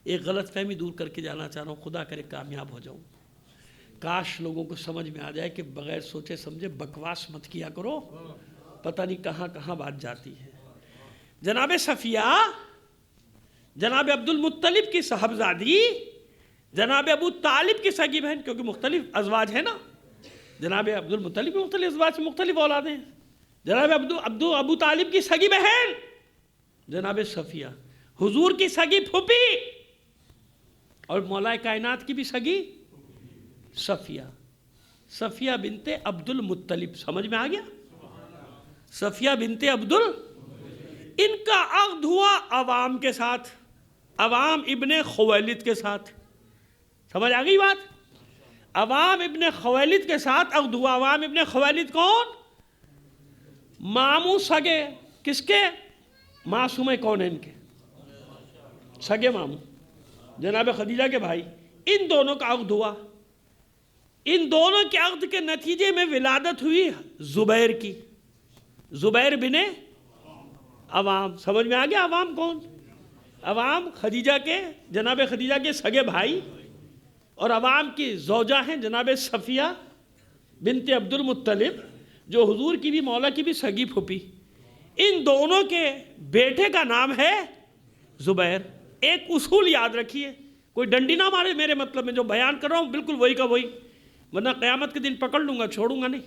ایک غلط فہمی دور کر کے جانا چاہ رہا ہوں، خدا کرے کامیاب ہو جاؤں۔ کاش لوگوں کو سمجھ میں آ جائے کہ بغیر سوچے سمجھے بکواس مت کیا کرو، پتہ نہیں کہاں کہاں بات جاتی ہے۔ جناب صفیہ جناب عبد المطلب کی صاحبزادی، جناب ابو طالب کی سگی بہن، کیونکہ مختلف ازواج ہیں نا، جناب عبد المطلب کی مختلف ازواج سے مختلف اولادیں ہیں۔ جناب ابو طالب کی سگی بہن جناب صفیہ، حضور کی سگی پھوپھی اور مولا کائنات کی بھی سگی صفیہ، صفیہ بنت عبد المطلب۔ سمجھ میں آ گیا؟ صفیہ بنت ان کا عقد ہوا عوام کے ساتھ، عوام ابن خویلد کے ساتھ۔ سمجھ آ گئی بات؟ عوام ابن خویلد کے ساتھ عقد ہوا۔ عوام ابن خویلد کون؟ ماموں سگے کس کے؟ معصومہ کونین کے سگے ماموں، جناب خدیجہ کے بھائی۔ ان دونوں کا عقد ہوا۔ ان دونوں کے عقد کے نتیجے میں ولادت ہوئی زبیر کی، زبیر بن عوام۔ سمجھ میں آ گیا عوام کون؟ عوام خدیجہ کے، جناب خدیجہ کے سگے بھائی، اور عوام کی زوجہ ہیں جناب صفیہ بنت عبد المطلب، جو حضور کی بھی مولا کی بھی سگی پھوپھی۔ ان دونوں کے بیٹے کا نام ہے زبیر۔ ایک اصول یاد رکھیے، کوئی ڈنڈی نہ مارے میرے مطلب میں، جو بیان کر رہا ہوں بالکل وہی کا وہی، ورنہ قیامت کے دن پکڑ لوں گا، چھوڑوں گا نہیں۔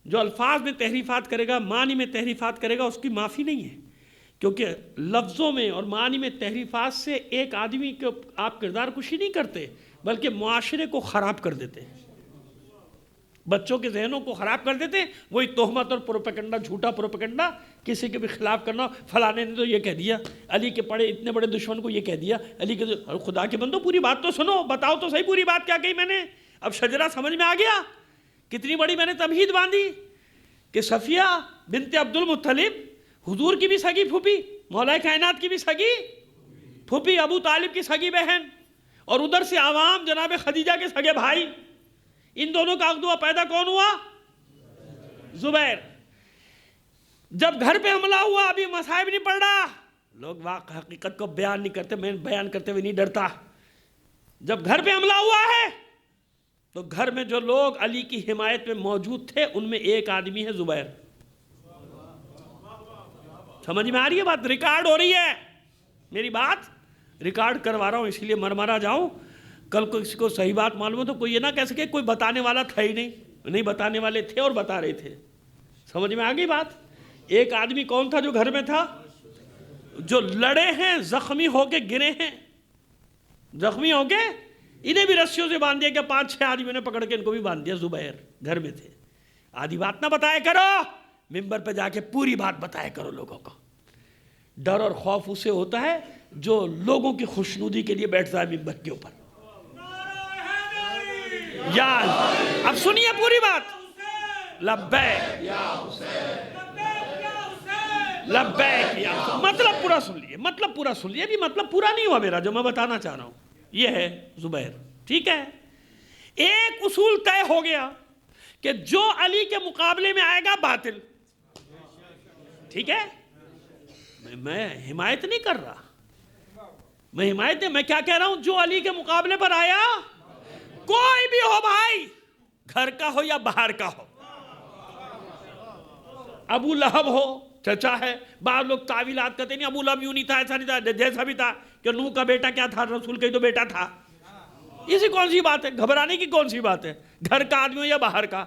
جو الفاظ میں تحریفات کرے گا، معنی میں تحریفات کرے گا، اس کی معافی نہیں ہے، کیونکہ لفظوں میں اور معنی میں تحریفات سے ایک آدمی کو آپ کردار کشی نہیں کرتے، بلکہ معاشرے کو خراب کر دیتے ہیں، بچوں کے ذہنوں کو خراب کر دیتے ہیں۔ وہی تہمت اور پروپیگنڈا، جھوٹا پروپیگنڈا، کسی کے بھی خلاف کرنا، فلانے نے تو یہ کہہ دیا، علی کے پڑے اتنے بڑے دشمن کو یہ کہہ دیا، علی کے خدا کے بندو پوری بات تو سنو، بتاؤ تو صحیح پوری بات کیا کہی میں نے۔ اب شجرہ سمجھ میں آ گیا؟ کتنی بڑی میں نے تمہید باندھی۔ کہ صفیہ بنت عبد المطلب حضور کی بھی سگی پھوپھی، مولا کائنات کی بھی سگی پھوپھی، ابو طالب کی سگی بہن، اور ادھر سے عوام جناب خدیجہ کے سگے بھائی، ان دونوں کا عقد ہوا، پیدا کون ہوا؟ زبیر۔ جب گھر پہ حملہ ہوا ابھی مصائب نہیں پڑ رہا، لوگ واقع حقیقت کو بیان نہیں کرتے، میں بیان کرتے ہوئے نہیں ڈرتا۔ جب گھر پہ حملہ ہوا ہے تو گھر میں جو لوگ علی کی حمایت میں موجود تھے ان میں ایک آدمی ہے زبیر۔ سمجھ میں آ رہی ہے بات؟ ریکارڈ ہو رہی ہے میری بات، ریکارڈ کروا رہا ہوں اس لیے مرمرا جاؤں، کل کو کسی کو صحیح بات معلوم ہو تو کوئی یہ نہ کہہ سکے کوئی بتانے والا تھا ہی نہیں بتانے والے تھے اور بتا رہے تھے۔ سمجھ میں آ گئی بات؟ ایک آدمی کون تھا جو گھر میں تھا؟ جو لڑے ہیں، زخمی ہو کے گرے ہیں، زخمی ہو کے انہیں بھی رسیوں سے باندھ دیا کہ 5-6 آدمیوں نے پکڑ کے ان کو بھی باندھ دیا، زبیر گھر میں تھے۔ آدھی بات نہ بتایا کرو، ممبر پہ جا کے پوری بات بتایا کرو لوگوں کو۔ ڈر اور خوف اسے ہوتا ہے جو لوگوں کی خوشنودی کے لیے بیٹھتا ہے ممبر کے اوپر۔ یار اب سنیے پوری بات۔ لبیک یا حسین، لبیک یا حسین، مطلب پورا سن لیے، مطلب پورا سن لیے، ابھی مطلب پورا نہیں ہوا میرا جو میں بتانا چاہ رہا ہوں۔ یہ ہے زبیر، ٹھیک ہے؟ ایک اصول طے ہو گیا کہ جو علی کے مقابلے میں آئے گا باطل، ٹھیک ہے؟ میں حمایت نہیں کر رہا، میں حمایت نہیں، میں کیا کہہ رہا ہوں؟ جو علی کے مقابلے پر آیا، کوئی بھی ہو بھائی، گھر کا ہو یا باہر کا ہو، ابو لہب ہو، چچا ہے، بعض لوگ تعویلات کرتے نہیں ابو لہب یوں نہیں تھا، ایسا نہیں تھا، جیسا بھی تھا کہ نوح کا بیٹا کیا تھا، رسول کا ہی تو بیٹا تھا۔ اسی کون سی بات ہے؟ گھبرانے کی کون سی بات ہے؟ گھر کا آدمی ہو یا باہر کا،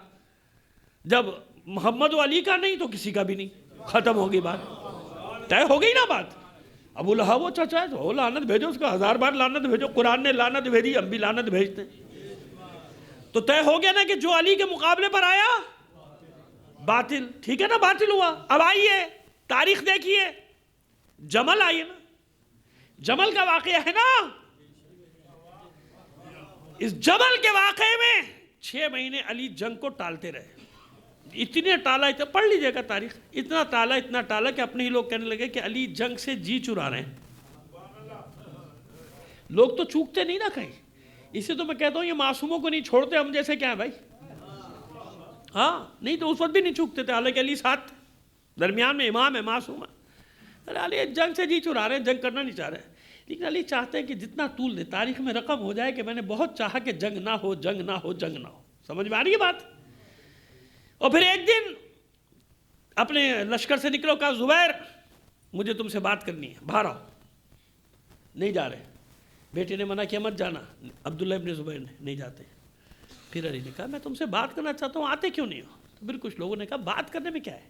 جب محمد و علی کا نہیں تو کسی کا بھی نہیں، ختم ہو گئی بات، طے ہو گئی نا بات۔ ابو لہب وہ چچا ہے تو لعنت بھیجو اس کا، 1000 بار لعنت بھیجو، قرآن نے لعنت بھیجی، ہم بھی لعنت بھیجتے۔ تو طے ہو گیا نا کہ جو علی کے مقابلے پر آیا باطل، ٹھیک ہے نا؟ باطل ہوا۔ اب آئیے تاریخ دیکھیے، جمل آئیے نا، جمل کا واقعہ ہے نا، اس جمل کے واقعے میں 6 مہینے علی جنگ کو ٹالتے رہے، اتنے ٹالا، اتنا پڑھ لیجئے گا تاریخ، اتنا ٹالا کہ اپنے ہی لوگ کہنے لگے کہ علی جنگ سے جی چرا رہے ہیں۔ لوگ تو چوکتے نہیں نا کہیں، اسے تو میں کہتا ہوں یہ معصوموں کو نہیں چھوڑتے، ہم جیسے کیا ہے بھائی؟ ہاں نہیں تو اس وقت بھی نہیں چوکتے تھے، حالانکہ علی ساتھ درمیان میں امام ہے، معصوم ہے۔ علی جنگ سے جی چرا رہے ہیں، جنگ کرنا نہیں چاہ رہے ہیں، لیکن علی چاہتے ہیں کہ جتنا طول دے تاریخ میں رقم ہو جائے کہ میں نے بہت چاہا کہ جنگ نہ ہو، جنگ نہ ہو، جنگ نہ ہو۔ سمجھ میں آ رہی ہے بات؟ اور پھر ایک دن اپنے لشکر سے نکلو، کہا زبیر مجھے تم سے بات کرنی ہے، باہر آؤ۔ نہیں جا رہے، بیٹے نے منع کیا مت جانا، عبداللہ ابن زبیر نے، نہیں جاتے۔ پھر علی نے کہا میں تم سے بات کرنا چاہتا ہوں، آتے کیوں نہیں ہو؟ تو پھر کچھ لوگوں نے کہا بات کرنے میں کیا ہے،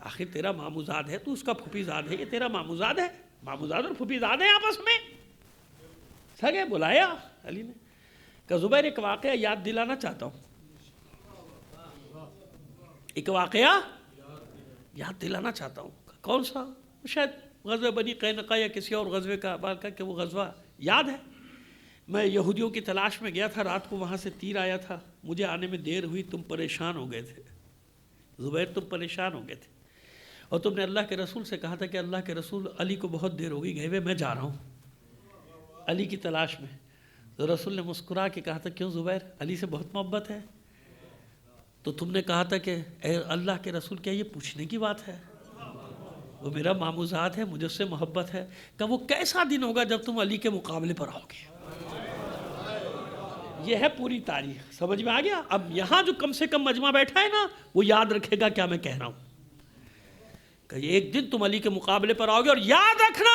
آخر تیرا ماموزاد ہے، تو اس کا پھوپھیزاد ہے، یہ تیرا ماموزاد ہے، ماموزاد اور پھوپھیزاد ہیں آپس میں، سگے بلایا۔ علی نے کہا زبیر ایک واقعہ یاد دلانا چاہتا ہوں، ایک واقعہ یاد دلانا چاہتا ہوں۔ کون سا؟ شاید غزوہ بنی قینقاع یا کسی اور غزوے کا بات کر کہ وہ غزوہ یاد ہے، میں یہودیوں کی تلاش میں گیا تھا، رات کو وہاں سے تیر آیا تھا، مجھے آنے میں دیر ہوئی، تم پریشان ہو گئے تھے زبیر، تم پریشان ہو گئے تھے، اور تم نے اللہ کے رسول سے کہا تھا کہ اللہ کے رسول علی کو بہت دیر ہوگی گئے ہوئے، میں جا رہا ہوں علی کی تلاش میں۔ تو رسول نے مسکرا کے کہا تھا کیوں زبیر، علی سے بہت محبت ہے؟ تو تم نے کہا تھا کہ اے اللہ کے رسول کیا یہ پوچھنے کی بات ہے، وہ میرا ماموزاد ہے، مجھے اس سے محبت ہے۔ کہ وہ کیسا دن ہوگا جب تم علی کے مقابلے پر آؤ گے؟ یہ ہے پوری تاریخ، سمجھ میں آ گیا؟ اب یہاں جو کم سے کم مجمع بیٹھا ہے نا وہ یاد رکھے گا کیا میں کہہ رہا ہوں، کہ ایک دن تم علی کے مقابلے پر آؤ گے، اور یاد رکھنا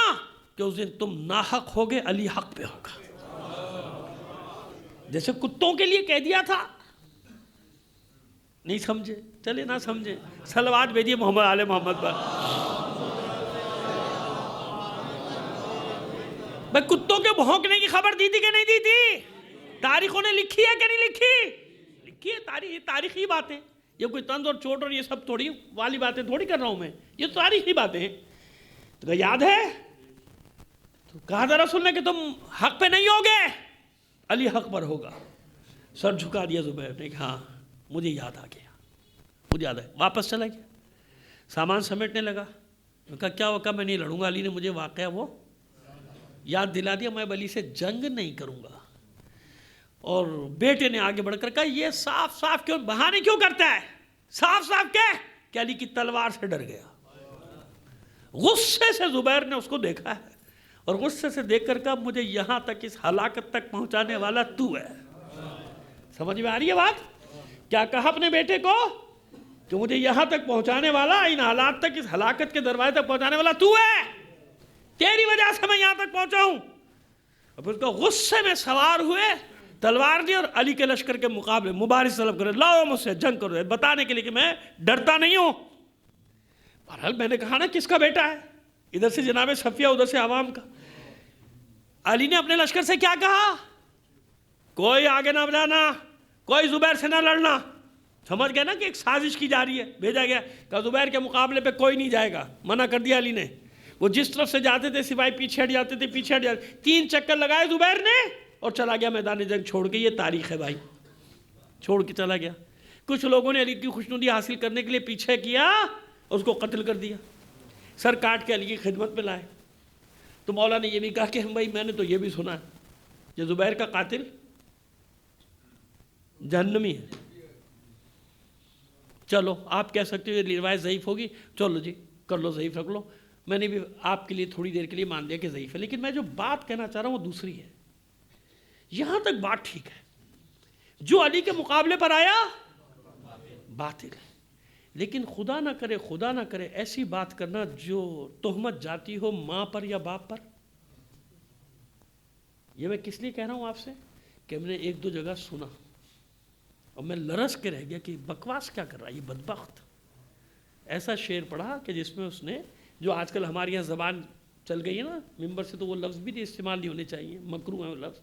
کہ اس دن تم ناحق ہوگے، علی حق پہ ہوگا۔ جیسے کتوں کے لیے کہہ دیا تھا، نہیں سمجھے؟ چلے نہ سمجھے، صلوات بھیجیے محمد آل محمد پر۔ میں کتوں کے بھونکنے کی خبر دی تھی کہ نہیں دی تھی؟ تاریخوں نے لکھی ہے کہ نہیں لکھی؟ لکھی ہے، تاریخی باتیں، یہ کوئی طنز اور چوٹ اور یہ سب تھوڑی والی باتیں تھوڑی کر رہا ہوں میں، یہ تاریخی باتیں ہیں۔ تو یاد ہے تو کہا تھا رسول نے کہ تم حق پہ نہیں ہوگے، علی حق پر ہوگا۔ سر جھکا دیا زبیر نے، ہاں مجھے یاد آ گیا، مجھے یاد ہے. واپس چلا گیا, سامان سمیٹنے لگا. میں کہا کیا ہوا؟ میں نہیں لڑوں گا. علی نے مجھے واقعہ وہ یاد دلا دیا. میں علی سے جنگ نہیں کروں گا. اور بیٹے نے آگے بڑھ کر کہا یہ صاف صاف کیوں بہانے کیوں کرتا ہے؟ صاف صاف کہہ. کہ علی کی تلوار سے ڈر گیا. غصے سے زبیر نے اس کو دیکھا ہے اور غصے سے دیکھ کر کہا مجھے یہاں تک اس ہلاکت تک پہنچانے والا تو ہے. سمجھ میں آ رہی ہے بات؟ کیا کہا اپنے بیٹے کو کہ مجھے یہاں تک پہنچانے والا, ان حالات تک, اس ہلاکت کے دروازے تک پہنچانے والا تو ہے. تیری وجہ سے میں یہاں تک پہنچا ہوں. اور پھر اس کو غصے میں سوار ہوئے, تلوار دی اور علی کے لشکر کے مقابلے مبارز طلب کرے, لاؤ مجھ سے جنگ کرو, بتانے کے لیے کہ میں ڈرتا نہیں ہوں. بہرحال میں نے کہا نا کس کا بیٹا ہے, ادھر سے جناب صفیہ, ادھر سے عوام کا. علی نے اپنے لشکر سے کیا کہا؟ کوئی آگے نہ جانا, کوئی زبیر سے نہ لڑنا. سمجھ گئے نا کہ ایک سازش کی جا رہی ہے. بھیجا گیا کہ زبیر کے مقابلے پہ کوئی نہیں جائے گا. منع کر دیا علی نے. وہ جس طرف سے جاتے تھے سپاہی پیچھے ہٹ جاتے تھے, پیچھے ہٹ جاتے. 3 چکر لگائے زبیر نے اور چلا گیا میدان جنگ چھوڑ کے. یہ تاریخ ہے بھائی, چھوڑ کے چلا گیا. کچھ لوگوں نے علی کی خوشنودی حاصل کرنے کے لیے پیچھے کیا, اس کو قتل کر دیا, سر کاٹ کے علی کی خدمت میں لائے. تو مولا نے یہ بھی کہا کہ بھائی میں نے تو یہ بھی سنا ہے کہ زبیر کا قاتل جہنمی ہے. چلو آپ کہہ سکتے ہو یہ روایت ضعیف ہوگی, چلو جی کر لو ضعیف رکھ لو. میں نے بھی آپ کے لیے تھوڑی دیر کے لیے مان لیا کہ ضعیف ہے, لیکن میں جو بات کہنا چاہ رہا ہوں وہ دوسری ہے. یہاں تک بات ٹھیک ہے, جو علی کے مقابلے پر آیا باطل ہے. لیکن خدا نہ کرے ایسی بات کرنا جو تہمت جاتی ہو ماں پر یا باپ پر. یہ میں کس لیے کہہ رہا ہوں آپ سے کہ میں نے 1-2 جگہ سنا اور میں لرز کے رہ گیا کہ بکواس کیا کر رہا ہے یہ بدبخت. ایسا شعر پڑھا کہ جس میں اس نے, جو آج کل ہمارے یہاں زبان چل گئی ہے نا ممبر سے, تو وہ لفظ بھی استعمال نہیں ہونے چاہیے, مکروہ ہے وہ لفظ.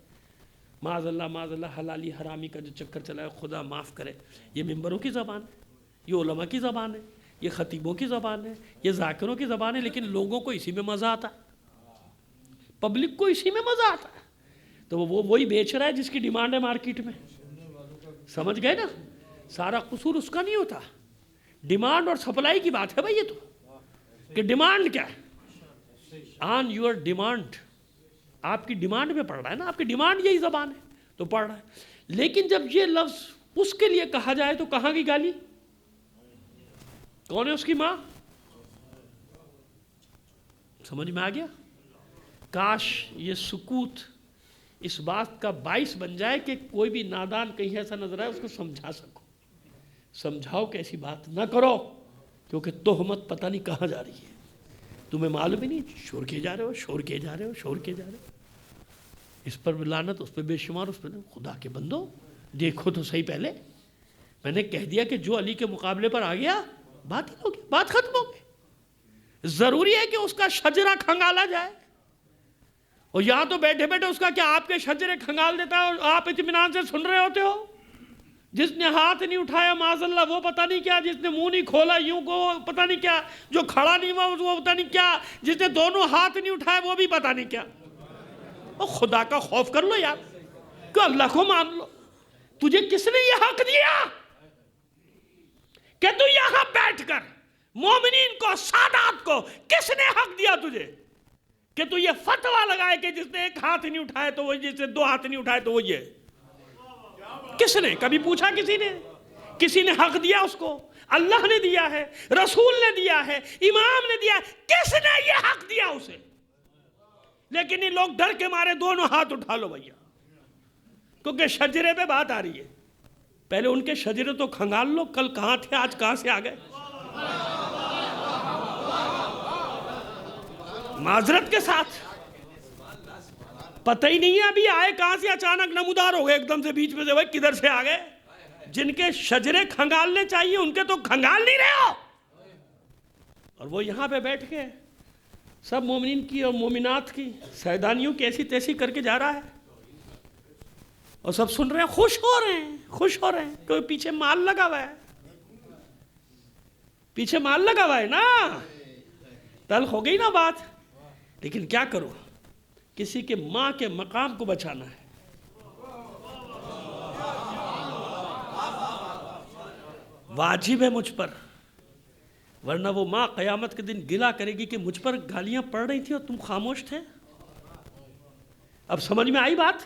معاذ اللہ حلالی حرامی کا جو چکر چلا ہے, خدا معاف کرے. یہ ممبروں کی زبان ہے, یہ علماء کی زبان ہے, یہ خطیبوں کی زبان ہے, یہ ذاکروں کی زبان ہے, لیکن لوگوں کو اسی میں مزہ آتا ہے, پبلک کو اسی میں مزہ آتا ہے. تو وہ وہی بیچ رہا ہے جس کی ڈیمانڈ ہے مارکیٹ میں. سمجھ گئے نا؟ سارا قصور اس کا نہیں ہوتا, ڈیمانڈ اور سپلائی کی بات ہے بھائی. یہ تو کہ ڈیمانڈ کیا ہے, آن یور ڈیمانڈ, آپ کی ڈیمانڈ میں پڑھ رہا ہے نا, آپ کی ڈیمانڈ یہی زبان ہے تو پڑھ رہا ہے. لیکن جب یہ لفظ اس کے لیے کہا جائے تو کہاں کی گالی, کون ہے اس کی ماں؟ سمجھ میں آ گیا؟ کاش یہ سکوت اس بات کا باعث بن جائے کہ کوئی بھی نادان کہیں ایسا نظر آئے اس کو سمجھا سکو. سمجھاؤ کہ ایسی بات نہ کرو, کیونکہ تہمت پتہ نہیں کہاں جا رہی ہے, تمہیں معلوم ہی نہیں, شور کیے جا رہے ہو. اس پر لعنت, اس پہ بے شمار, اس پہ خدا کے بندو دیکھو تو صحیح. پہلے میں نے کہہ دیا کہ جو علی کے مقابلے پر آ گیا بات ہی ہو گئی, بات ختم ہو گئی. ضروری ہے کہ اس کا شجرہ کھنگالا جائے, اور یہاں تو بیٹھے بیٹھے اس کا کیا آپ کے شجرے کھنگال دیتا ہے اور آپ اطمینان سے سن رہے ہوتے ہو. جس نے ہاتھ نہیں اٹھایا معاذ اللہ وہ پتہ نہیں کیا, جس نے منہ نہیں کھولا یوں کو پتہ نہیں کیا, جو کھڑا نہیں ہوا وہ پتہ نہیں کیا, جس نے دونوں ہاتھ نہیں اٹھائے وہ بھی پتہ نہیں کیا. اور خدا کا خوف کر لو یار, کہ اللہ کو مان لو. تجھے کس نے یہ حق دیا کہ تو یہاں بیٹھ کر مومنین کو, سادات کو کس نے حق دیا تجھے کہ تو یہ فتویٰ لگائے کہ جس نے 1 ہاتھ نہیں اٹھائے تو وہ, جس نے 2 ہاتھ نہیں اٹھائے تو وہ یہ. کس نے کبھی پوچھا؟ کسی نے حق دیا اس کو؟ اللہ نے دیا ہے, رسول نے دیا ہے, امام نے دیا ہے, کس نے یہ حق دیا اسے؟ لیکن یہ لوگ ڈر کے مارے دونوں ہاتھ اٹھا لو بھیا, کیونکہ شجرے پہ بات آ رہی ہے. پہلے ان کے شجرے تو کھنگال لو, کل کہاں تھے آج کہاں سے آ گئے. معذرت کے ساتھ پتہ ہی نہیں ہے ابھی آئے کہاں سے, اچانک نمودار ہو گئے ایک دم سے بیچ میں سے, بھائی کدھر سے آ گئے. جن کے شجرے کھنگالنے چاہیے ان کے تو کھنگال نہیں رہے ہو, اور وہ یہاں پہ بیٹھ کے سب مومنین کی اور مومنات کی سیدانیوں کی ایسی تیسی کر کے جا رہا ہے, اور سب سن رہے ہیں, خوش ہو رہے ہیں, کیونکہ پیچھے مال لگا ہوا ہے, نا. تلخ ہو گئی نا بات. لیکن کیا کرو, کسی کے ماں کے مقام کو بچانا ہے. واجب ہے مجھ پر، ورنہ وہ ماں قیامت کے دن گلا کرے گی کہ مجھ پر گالیاں پڑ رہی تھی اور تم خاموش تھے۔ اب سمجھ میں آئی بات؟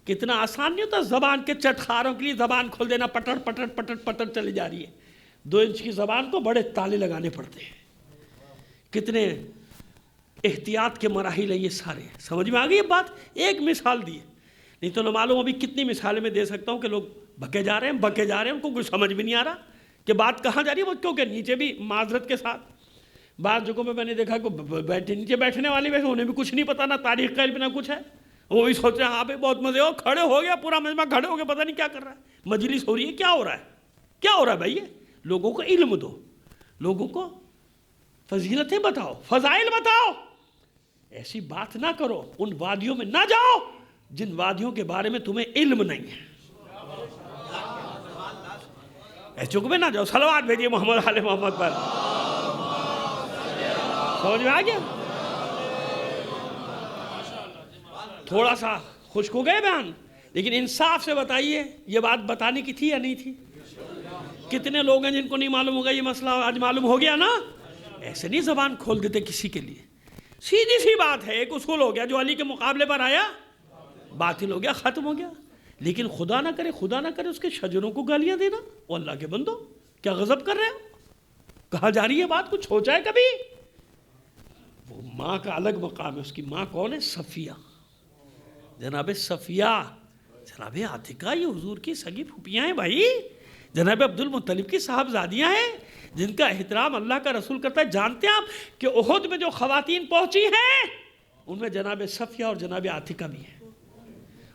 کتنا آسان نہیں ہوتا زبان کے چٹخاروں کے لیے زبان کھول دینا، پٹڑ پٹڑ پٹڑ پٹڑ چلی جا رہی ہے۔ 2 انچ کی زبان کو بڑے تالے لگانے پڑتے ہیں، کتنے احتیاط کے مراحل ہیں یہ سارے۔ سمجھ میں آ گئی یہ بات؟ ایک مثال دی ہے، نہیں تو نہ معلوم ابھی کتنی مثالیں میں دے سکتا ہوں کہ لوگ بکے جا رہے ہیں، ان کو کچھ سمجھ بھی نہیں آ رہا کہ بات کہاں جا رہی ہے۔ وہ کیونکہ نیچے بھی معذرت کے ساتھ بعض جگہوں میں نے دیکھا کہ نیچے بیٹھنے والے ویسے انہیں بھی کچھ نہیں پتا، نہ تاریخ کا علم نہ کچھ ہے، وہ بھی سوچ رہے ہیں ہاں بھائی بہت مزے ہو، کھڑے ہو گیا پورا مجمع، کھڑے ہو گیا پتہ نہیں کیا کر رہا ہے، مجلس ہو رہی ہے، کیا ہو رہا ہے، کیا ہو رہا ہے بھائی؟ لوگوں کو علم دو، لوگوں کو فضیلتیں بتاؤ، فضائل بتاؤ، ایسی بات نہ کرو، ان وادیوں میں نہ جاؤ جن وادیوں کے بارے میں تمہیں علم نہیں ہے، ایسے جگہ میں نہ جاؤ۔ صلوات بھیجیے محمد علی محمد پر۔ سمجھ میں آ گیا؟ تھوڑا سا خشک ہو گئے بیان، لیکن انصاف سے بتائیے یہ بات بتانے کی تھی یا نہیں تھی؟ کتنے لوگ ہیں جن کو نہیں معلوم ہوگا یہ مسئلہ، آج معلوم ہو گیا نا؟ ایسے نہیں زبان کھول دیتے کسی کے لیے، سیدھی سی بات ہے، ایک اصول ہو گیا جو علی کے مقابلے پر آیا باطل ہو گیا، ختم ہو گیا۔ لیکن خدا نہ کرے اس کے شجروں کو گالیاں دینا، وہ اللہ کے بندو کیا غضب کر رہے ہو؟ کہا جا رہی ہے بات، کچھ ہو جائے کبھی؟ وہ ماں کا الگ مقام ہے، اس کی ماں کون ہے؟ صفیہ، جناب صفیہ، جناب عاتقہ، یہ حضور کی سگی پھوپھیاں ہیں بھائی، جناب عبد المطلب کی صاحبزادیاں ہیں جن کا احترام اللہ کا رسول کرتا ہے۔ جانتے ہیں آپ کہ احد میں جو خواتین پہنچی ہیں ان میں جناب صفیہ اور جناب عاتقہ بھی ہیں،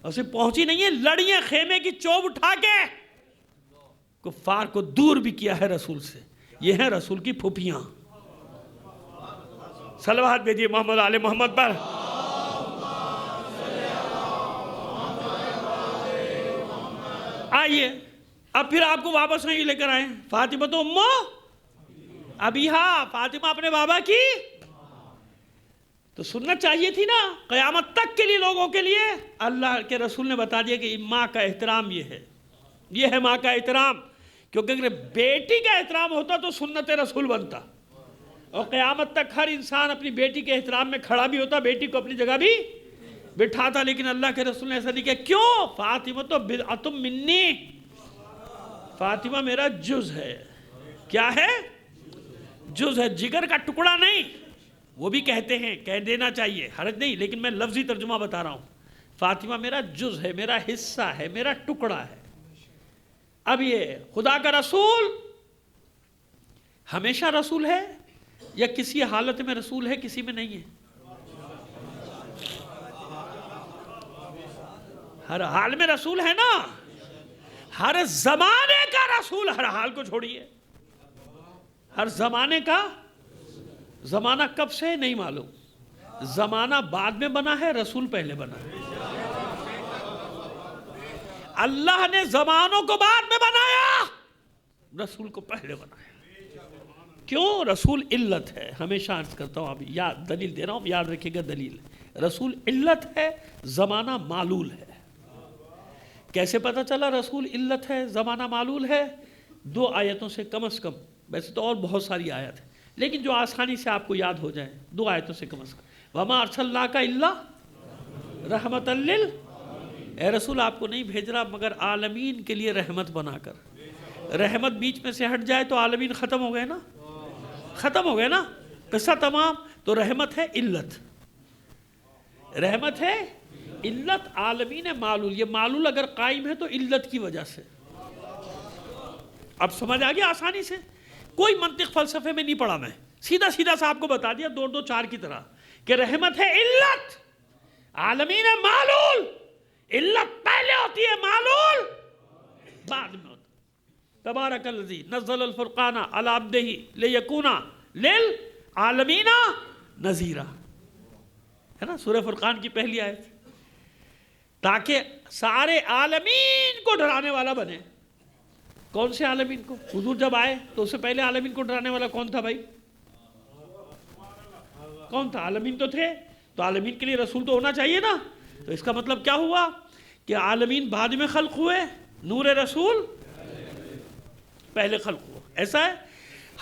اور صرف پہنچی نہیں ہے، لڑی ہیں خیمے کی چوب اٹھا کے، کفار کو دور بھی کیا ہے رسول سے۔ یہ ہیں رسول کی پھوپھیاں۔ صلوات بھیجیے محمد علی محمد پر۔ آئیے اب پھر آپ کو واپس نہیں لے کر آئے، فاطمہ تو امو ابیہا، فاطمہ اپنے بابا کی تو سننا چاہیے تھی نا، قیامت تک کے لیے لوگوں کے لیے۔ اللہ کے رسول نے بتا دیا کہ ماں کا احترام یہ ہے ماں کا احترام، کیونکہ اگر بیٹی کا احترام ہوتا تو سنت رسول بنتا، اور قیامت تک ہر انسان اپنی بیٹی کے احترام میں کھڑا بھی ہوتا، بیٹی کو اپنی جگہ بھی بٹھاتا، لیکن اللہ کے رسول نے ایسا نہیں کیا۔ کیوں؟ فاطمہ تو بضعۃ منی، فاطمہ میرا جز ہے۔ کیا ہے؟ جز ہے، جگر کا ٹکڑا نہیں۔ وہ بھی کہتے ہیں، کہہ دینا چاہیے، حرج نہیں، لیکن میں لفظی ترجمہ بتا رہا ہوں۔ فاطمہ میرا جز ہے، میرا حصہ ہے، میرا ٹکڑا ہے۔ اب یہ خدا کا رسول ہمیشہ رسول ہے یا کسی حالت میں رسول ہے، کسی میں نہیں ہے؟ ہر حال میں رسول ہے نا، ہر زمانے کا رسول، ہر حال کو چھوڑیے، ہر زمانے کا۔ زمانہ کب سے نہیں معلوم، زمانہ بعد میں بنا ہے، رسول پہلے بنا ہے۔ اللہ نے زمانوں کو بعد میں بنایا، رسول کو پہلے بنایا۔ کیوں؟ رسول علت ہے، ہمیشہ عرض کرتا ہوں، ابھی یاد دلیل دے رہا ہوں، یاد رکھیے گا دلیل۔ رسول علت ہے، زمانہ معلول ہے۔ کیسے پتہ چلا رسول علت ہے، زمانہ معلول ہے؟ 2 آیتوں سے کم از کم، ویسے تو اور بہت ساری آیت ہیں لیکن جو آسانی سے آپ کو یاد ہو جائے، 2 آیتوں سے کم از کم۔ وَمَا أَرْسَلْنَاكَ إِلَّا رَحْمَةً اے رسول آپ کو نہیں بھیج رہا مگر عالمین کے لیے رحمت بنا کر۔ رحمت بیچ میں سے ہٹ جائے تو عالمین ختم ہو گئے نا، ختم ہو گئے نا، قصہ تمام۔ تو رحمت ہے علت، رحمت ہے علت، عالمین ہے معلول۔ یہ معلول اگر قائم ہے تو علت کی وجہ سے۔ اب سمجھ آ گیا آسانی سے؟ کوئی منطق فلسفے میں نہیں پڑھا میں، سیدھا سیدھا سا آپ کو بتا دیا 2 2 4 کی طرح کہ رحمت ہے علت، عالمین ہے معلول۔ علت پہلے ہوتی ہے، معلول بعد میں ہوتا۔ تبارک الذی نزل الفرقان علی عبدہ لیکون للعالمین نذیرا، ہے نا سورہ فرقان کی پہلی آیت، تاکہ سارے عالمین کو ڈرانے والا بنے۔ کون سے عالمین کو؟ حضور جب آئے تو اس سے پہلے عالمین کو ڈرانے والا کون تھا بھائی؟ کون تھا؟ عالمین تو تھے، تو عالمین کے لیے رسول تو ہونا چاہیے نا۔ تو اس کا مطلب کیا ہوا کہ عالمین بعد میں خلق ہوئے، نور رسول پہلے خلق ہوا، ایسا ہے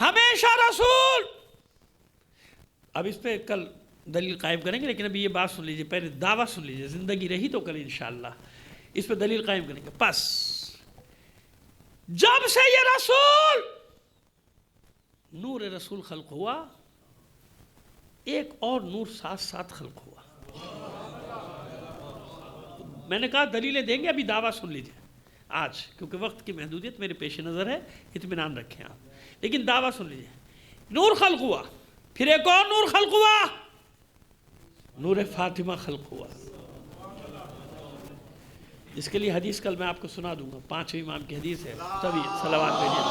ہمیشہ رسول. اب اس پہ کل دلیل قائم کریں گے، لیکن ابھی یہ بات سن لیجئے، پہلے دعویٰ سن لیجئے، زندگی رہی تو کل انشاءاللہ اس پہ دلیل قائم کریں گے. پس جب سے یہ رسول نور رسول خلق ہوا، ایک اور نور ساتھ ساتھ خلق ہوا. میں نے کہا دلیلیں دیں گے، ابھی دعویٰ سن لیجئے آج، کیونکہ وقت کی محدودیت میرے پیش نظر ہے، اطمینان رکھیں آپ. لیکن دعویٰ سن لیجئے، نور خلق ہوا، پھر ایک اور نور خلق ہوا، نور فاطمہ خلق ہوا. اس کے لیے حدیث کل میں آپ کو سنا دوں گا، 5ویں امام کی حدیث ہے، سبھی صلوات بھیجئے.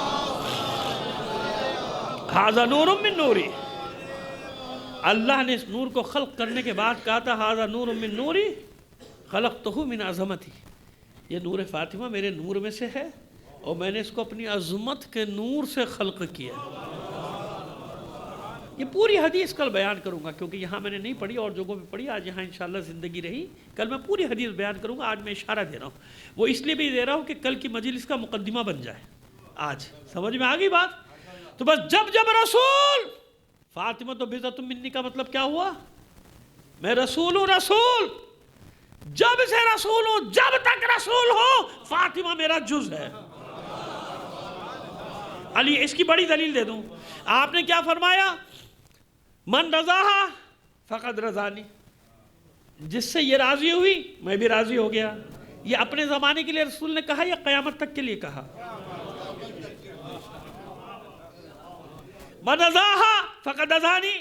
ھذا نور من نوری، اللہ نے اس نور کو خلق کرنے کے بعد کہا تھا ھذا نور من نوری خلقتہ من عظمتی، یہ نور فاطمہ میرے نور میں سے ہے اور میں نے اس کو اپنی عظمت کے نور سے خلق کیا. یہ پوری حدیث کل بیان کروں گا، کیونکہ یہاں میں نے نہیں پڑھی اور جگہوں پہ پڑھی. آج یہاں انشاءاللہ زندگی رہی، کل میں پوری حدیث بیان کروں گا. آج میں اشارہ دے رہا ہوں، وہ اس لیے بھی دے رہا ہوں کہ کل کی مجلس کا مقدمہ بن جائے. آج سمجھ میں آ گئی بات؟ تو بس جب رسول فاطمہ تو بضعۃ منی کا مطلب کیا ہوا؟ میں رسول ہوں. رسول جب سے رسول ہوں، جب تک رسول ہوں فاطمہ میرا جز ہے. علی اس کی بڑی دلیل دے دوں، آپ نے کیا فرمایا؟ من رضاہا فقد رضانی، جس سے یہ راضی ہوئی میں بھی راضی ہو گیا. یہ اپنے زمانے کے لیے رسول نے کہا یا قیامت تک کے لیے کہا؟ من رضاہا فقد رضانی،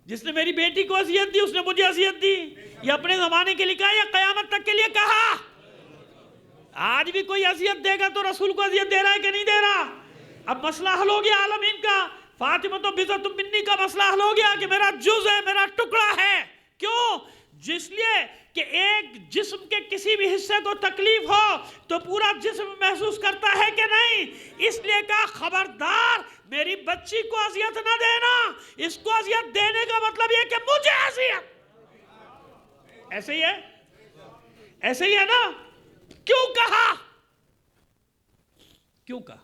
جس نے میری بیٹی کو اذیت دی اس نے مجھے اذیت دی. یہ اپنے زمانے کے لیے کہا یا قیامت تک کے لیے کہا؟ آج بھی کوئی اذیت دے گا تو رسول کو اذیت دے رہا ہے کہ نہیں دے رہا؟ اب مسئلہ حل ہو گیا عالمین کا. فاطمہ تو بضعۃ منی کا مسئلہ حل ہو گیا کہ میرا جز ہے، میرا ٹکڑا ہے. کیوں؟ جس لیے کہ ایک جسم کے کسی بھی حصے کو تکلیف ہو تو پورا جسم محسوس کرتا ہے کہ نہیں. اس لیے کہا خبردار میری بچی کو اذیت نہ دینا. اس کو اذیت دینے کا مطلب یہ کہ مجھے اذیت. ایسے ہی ہے، ایسے ہی ہے نا؟ کیوں کہا؟ کیوں کہا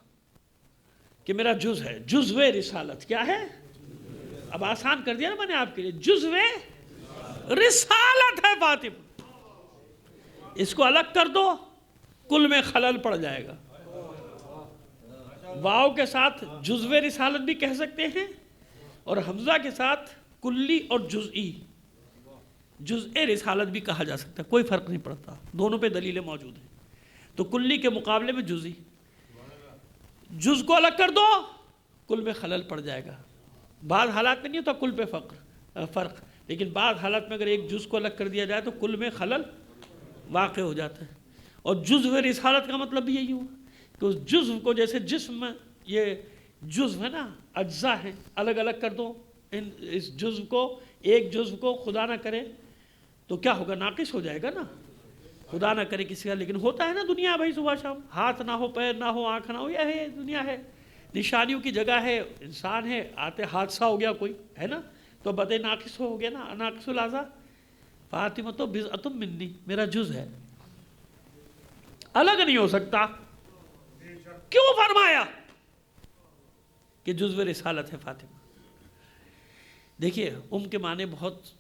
کہ میرا جز ہے؟ جزو رسالت کیا ہے؟ اب آسان کر دیا نا میں نے آپ کے لیے، جزو رسالت ہے فاطمہ. اس کو الگ کر دو کل میں خلل پڑ جائے گا. واو کے ساتھ جزو رسالت بھی کہہ سکتے ہیں اور حمزہ کے ساتھ کلی اور جزئی جزء رسالت بھی کہا جا سکتا ہے، کوئی فرق نہیں پڑتا، دونوں پہ دلیلیں موجود ہیں. تو کلی کے مقابلے میں جزئی. جز کو الگ کر دو کل میں خلل پڑ جائے گا. بعض حالات میں نہیں ہوتا کل پہ فرق، لیکن بعض حالات میں اگر ایک جز کو الگ کر دیا جائے تو کل میں خلل واقع ہو جاتا ہے. اور جزو رسالت کا مطلب بھی یہی ہوا کہ اس جزو کو، جیسے جسم میں یہ جزو ہے نا، اجزاء ہیں، الگ الگ کر دو اس جزو کو، ایک جزو کو خدا نہ کرے تو کیا ہوگا؟ ناقص ہو جائے گا نا. خدا نہ کرے کسی کا، لیکن ہوتا ہے نا دنیا بھائی، صبح شام ہاتھ نہ ہو، پیر نہ ہو، آنکھ نہ ہو، یہ ہے دنیا ہے، نشانیوں کی جگہ ہے، انسان ہے، آتے حادثہ ہو گیا کوئی ہے نا تو بدے ناقص ہو گیا نا، ناقص الاعضاء. فاطمہ تو بضعۃ منی، میرا جز ہے، الگ نہیں ہو سکتا. کیوں فرمایا کہ جزو رسالت ہے فاطمہ؟ دیکھیے کے معنی بہت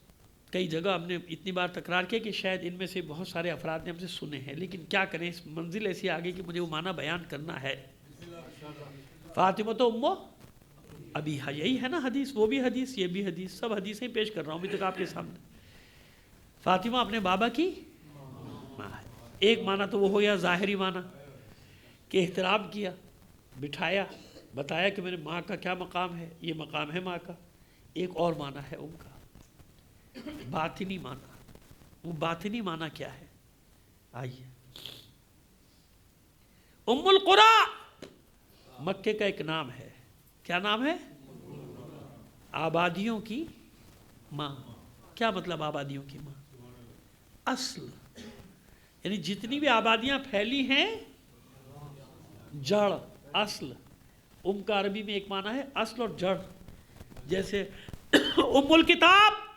کئی جگہ ہم نے اتنی بار تکرار کیا کہ شاید ان میں سے بہت سارے افراد نے ہم سے سنے ہیں، لیکن کیا کریں، اس منزل ایسی آگے کہ مجھے وہ معنی بیان کرنا ہے. فاطمہ تو امو ابیہا، یہی ہے نا حدیث، وہ بھی حدیث، یہ بھی حدیث، سب حدیثیں پیش کر رہا ہوں ابھی تک آپ کے سامنے. فاطمہ اپنے بابا کی ماں ہے. ایک معنی تو وہ ہو گیا ظاہری معنی کہ احترام کیا، بٹھایا، بتایا کہ میرے ماں کا کیا مقام ہے، یہ مقام ہے ماں کا. ایک اور معنی ہے ان کا باطنی معنی. وہ باطنی معنی کیا ہے؟ آئیے. ام القری مکے کا ایک نام ہے. کیا نام ہے؟ آبادیوں کی ماں. کیا مطلب آبادیوں کی ماں؟ اصل، یعنی جتنی بھی آبادیاں پھیلی ہیں، جڑ، اصل. ام کا عربی میں ایک معنی ہے اصل اور جڑ. جیسے ام الکتاب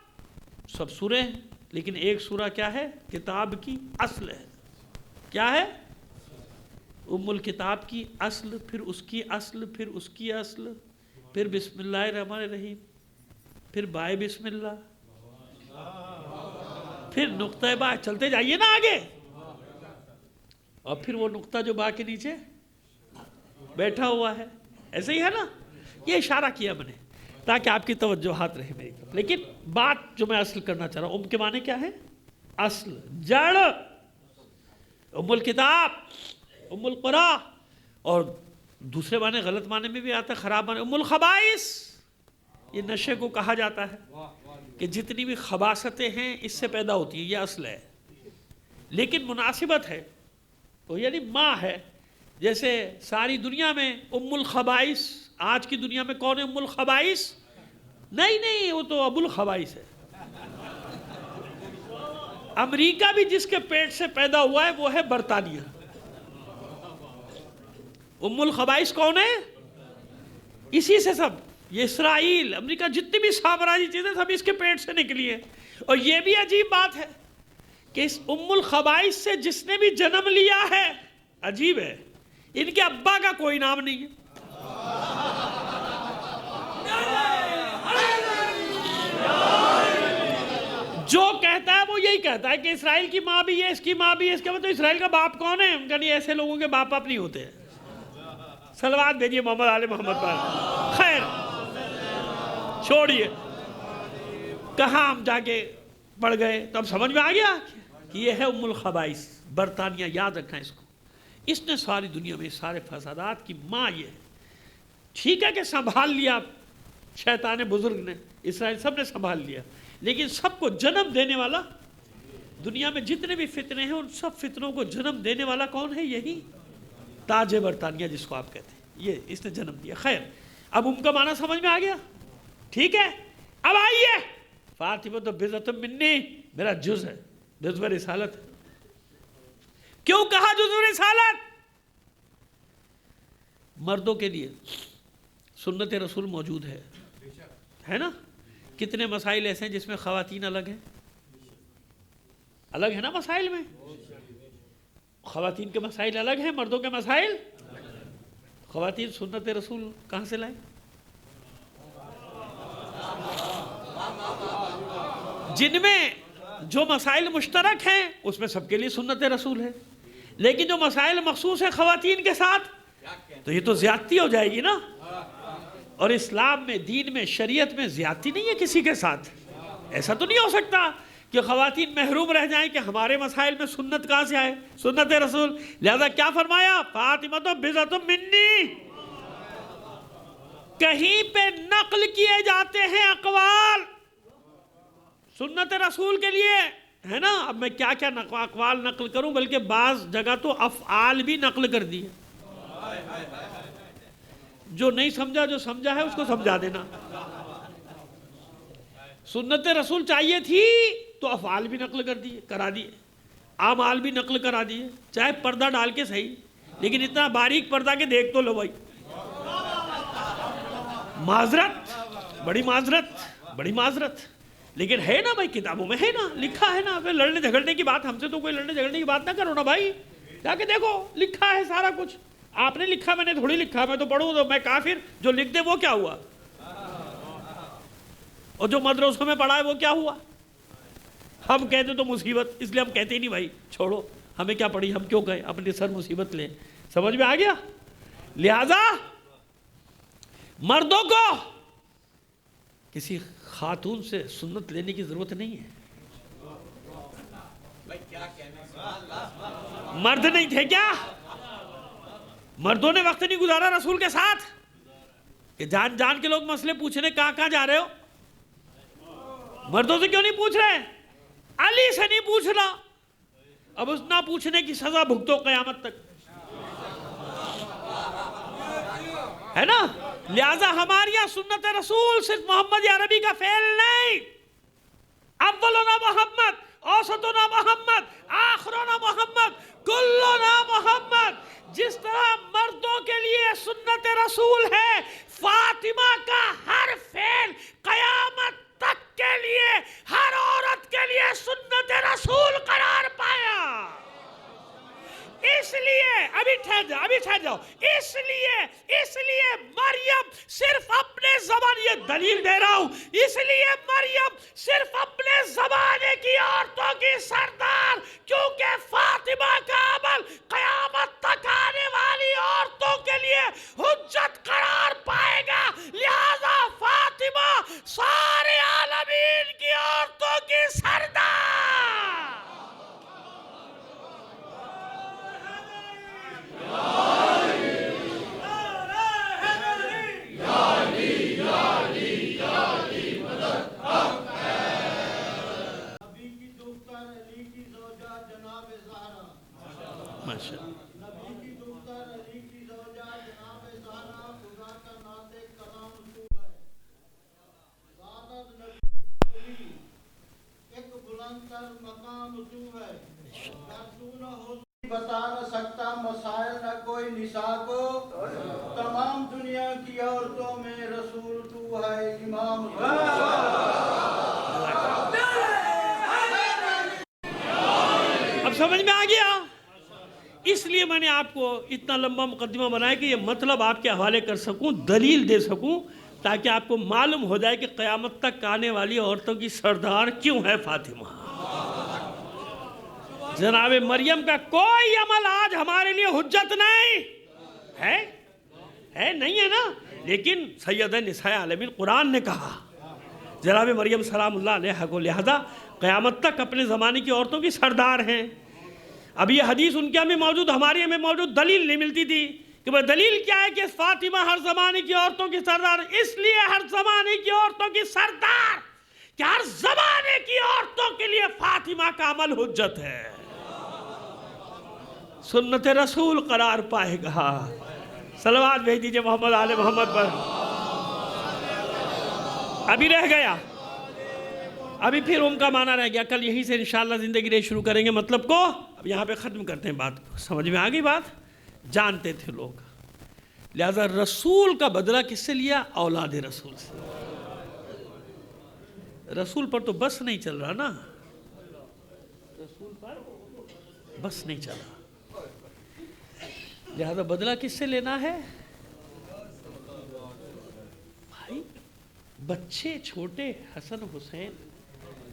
سب سورے ہیں، لیکن ایک سورہ کیا ہے؟ کتاب کی اصل ہے. کیا ہے؟ ام الکتاب کی اصل، پھر اس کی اصل، پھر اس کی اصل، پھر بسم اللہ الرحمن الرحیم، پھر بائے بسم اللہ، پھر نقطہ با، چلتے جائیے نا آگے، اور پھر وہ نقطہ جو با کے نیچے بیٹھا ہوا ہے، ایسے ہی ہے نا. یہ اشارہ کیا میں نے تاکہ آپ کی توجہات رہے میری طرف. لیکن بات جو میں اصل کرنا چاہ رہا ہوں، ام کے معنی کیا ہے؟ اصل، جڑ. ام الکتاب، ام القرآ، اور دوسرے معنی غلط معنی میں بھی آتا ہے، خراب معنی، ام الخبائث. یہ نشے کو کہا جاتا ہے کہ جتنی بھی خباثتیں ہیں اس سے پیدا ہوتی ہیں، یہ اصل ہے. لیکن مناسبت ہے وہ یعنی ماں ہے. جیسے ساری دنیا میں ام الخبائث، آج کی دنیا میں کون ہے ام الخبائث؟ نہیں، وہ تو ابو الخبائث ہے. امریکہ بھی جس کے پیٹ سے پیدا ہوا ہے وہ ہے برطانیہ. ام الخبائث کون ہے؟ اسی سے سب، یہ اسرائیل، امریکہ، جتنی بھی سامراجی چیزیں سب اس کے پیٹ سے نکلی ہیں. اور یہ بھی عجیب بات ہے کہ اس ام الخبائث سے جس نے بھی جنم لیا ہے، عجیب ہے، ان کے ابا کا کوئی نام نہیں ہے. جو کہتا ہے وہ یہی کہتا ہے کہ اسرائیل کی ماں بھی ہے، اس کی ماں بھی ہے. اس کا مطلب اسرائیل کا باپ کون ہے؟ ان کا نہیں، ایسے لوگوں کے باپ نہیں ہوتے. صلوات بھیجیے محمد آل محمد پر. خیر چھوڑیے، کہاں ہم جا کے پڑھ گئے تو اب سمجھ میں آ گیا کہ یہ ہے ام الخبائث برطانیہ. یاد رکھنا اس کو. اس نے ساری دنیا میں سارے فسادات کی ماں یہ ہے. ٹھیک ہے کہ سنبھال لیا شیطان بزرگ نے، اسرائیل سب نے سنبھال لیا، لیکن سب کو جنم دینے والا، دنیا میں جتنے بھی فتنے ہیں ان سب فتنوں کو جنم دینے والا کون ہے؟ یہی تاج برطانیہ جس کو آپ کہتے ہیں، یہ اس نے جنم دیا. خیر اب ام کا معنی سمجھ میں آ گیا. ٹھیک ہے، اب آئیے. فاطمہ تو بضعۃ منی، میرا جز ہے، جزو رسالت. کیوں کہا جزو رسالت؟ مردوں کے لیے سنت رسول موجود ہے نا. کتنے مسائل ایسے ہیں جس میں خواتین الگ ہیں، الگ ہے نا مسائل میں. خواتین کے مسائل الگ ہیں، مردوں کے مسائل. خواتین سنت رسول کہاں سے لائیں؟ جن میں جو مسائل مشترک ہیں اس میں سب کے لیے سنت رسول ہے، لیکن جو مسائل مخصوص ہیں خواتین کے ساتھ تو یہ تو زیادتی ہو جائے گی نا. اور اسلام میں، دین میں، شریعت میں زیادتی نہیں ہے کسی کے ساتھ. ایسا تو نہیں ہو سکتا کہ خواتین محروم رہ جائیں کہ ہمارے مسائل میں سنت کہاں سے آئے، سنت رسول. لہذا کیا فرمایا؟ فاطمہ تو بضعۃ منی. کہیں پہ نقل کیے جاتے ہیں اقوال سنت رسول کے لیے، ہے نا. اب میں کیا کیا اقوال نقل کروں، بلکہ بعض جگہ تو افعال بھی نقل کر دیے. جو نہیں سمجھا، جو سمجھا ہے اس کو سمجھا دینا. سنت رسول چاہیے تھی تو افعال بھی نقل کر دیے، کرا دیے، اعمال بھی نقل کرا دیے، چاہے پردہ ڈال کے صحیح، لیکن اتنا باریک پردہ کے دیکھ تو لو بھائی. معذرت، بڑی معذرت، بڑی معذرت. لیکن ہے نا بھائی، کتابوں میں ہے نا، لکھا ہے نا. پھر لڑنے جھگڑنے کی بات، ہم سے تو کوئی لڑنے جھگڑنے کی بات نہ کرو نا بھائی. جا کے دیکھو، لکھا ہے سارا کچھ. آپ نے لکھا، میں نے تھوڑی لکھا. میں تو پڑھوں تو میں کافر، جو لکھ دے وہ کیا ہوا، اور جو مدرسوں میں پڑھا ہے وہ کیا ہوا. ہم کہتے تو مصیبت، اس لیے ہم کہتے ہی نہیں بھائی چھوڑو، ہمیں کیا پڑھی، ہم کیوں کہیں، اپنے سر مصیبت لیں. سمجھ میں آ گیا. لہذا مردوں کو کسی خاتون سے سنت لینے کی ضرورت نہیں ہے. مرد نہیں تھے کیا؟ مردوں نے وقت نہیں گزارا رسول کے ساتھ کہ جان جان کے لوگ مسئلے پوچھنے کہاں جا رہے ہو؟ مردوں سے کیوں نہیں پوچھ رہے؟ علی سے نہیں پوچھنا. اب اس نہ پوچھنے کی سزا بھگتو قیامت تک، ہے نا. لہذا ہماری یہاں سنت رسول صرف محمد عربی کا فعل نہیں. اولنا محمد، اوسطنا محمد، آخرنا محمد، کلنا محمد. جس طرح مردوں کے لیے سنت رسول ہے، فاطمہ کا ہر فعل قیامت تک کے لیے ہر عورت کے لیے سنت رسول قرار پایا. اس لیے ابھی ٹھہرو. ٹھہر جاؤ. اس لیے مریم صرف اپنے زمانے، یہ دلیل دے رہا ہوں، اس لیے مریم صرف اپنے زمانے کی عورتوں کی سردار، کیونکہ فاطمہ کا عمل قیامت تک آنے والی عورتوں کے لیے حجت قرار پائے گا. لہذا فاطمہ سارے عالمین کی عورتوں کی سردار. نبی کی دختر علی کی زوجہ جناب زہرا خدا کا ناطق کلام تو ہے. زادت نبی ایک بلند تر مقام تو ہے. گر تو نہ ہو بتا نہ سکتا مسائل نہ کوئی نساء کو. تمام دنیا کی عورتوں میں رسول تو ہے امام تو. اب سمجھ میں آ گیا؟ اس لیے میں نے آپ کو اتنا لمبا مقدمہ بنایا کہ یہ مطلب آپ کے حوالے کر سکوں، دلیل دے سکوں، تاکہ آپ کو معلوم ہو جائے کہ قیامت تک آنے والی عورتوں کی سردار کیوں ہے فاطمہ. جناب مریم کا کوئی عمل آج ہمارے لیے حجت نہیں ہے، نہیں ہے نا. لیکن سید نساء عالمین قرآن نے کہا جناب مریم سلام اللہ علیہ کو لہذا قیامت تک اپنے زمانے کی عورتوں کی سردار ہیں. اب یہ حدیث ان کے ہمیں موجود، ہمارے ہمیں موجود دلیل نہیں ملتی تھی کہ وہ دلیل کیا ہے کہ فاطمہ ہر زمانے کی عورتوں کی سردار. اس لیے ہر زمانے کی عورتوں کی سردار کہ ہر زمانے کی عورتوں کے لیے فاطمہ کا عمل حجت ہے، سنت رسول قرار پائے گا. صلوات بھیج دیجئے محمد آل محمد پر. ابھی رہ گیا، ابھی پھر ام کا معنی رہ گیا. کل یہیں سے انشاءاللہ زندگی رہی شروع کریں گے مطلب کو. اب یہاں پہ ختم کرتے ہیں بات کو. سمجھ میں آگئی بات؟ جانتے تھے لوگ. لہذا رسول کا بدلہ کس سے لیا؟ اولاد رسول سے. رسول پر تو بس نہیں چل رہا نا، رسول پر بس نہیں چل رہا. لہذا بدلہ کس سے لینا ہے؟ بھائی بچے چھوٹے حسن حسین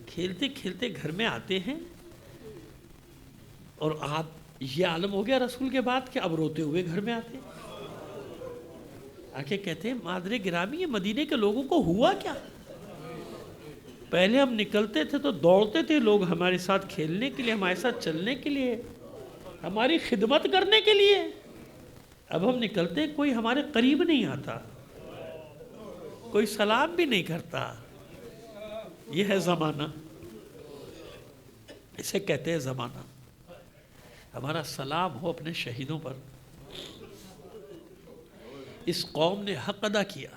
کھیلتے کھیلتے گھر میں آتے ہیں اور آپ یہ عالم ہو گیا رسول کے بعد کہ اب روتے ہوئے گھر میں آتے ہیں. آکے کہتے ہیں مادر گرامی یہ مدینے کے لوگوں کو ہوا کیا؟ پہلے ہم نکلتے تھے تو دوڑتے تھے لوگ ہمارے ساتھ کھیلنے کے لیے، ہمارے ساتھ چلنے کے لیے، ہماری خدمت کرنے کے لیے. اب ہم نکلتے کوئی ہمارے قریب نہیں آتا، کوئی سلام بھی نہیں کرتا. یہ ہے زمانہ، اسے کہتے ہیں زمانہ. ہمارا سلام ہو اپنے شہیدوں پر. اس قوم نے حق ادا کیا،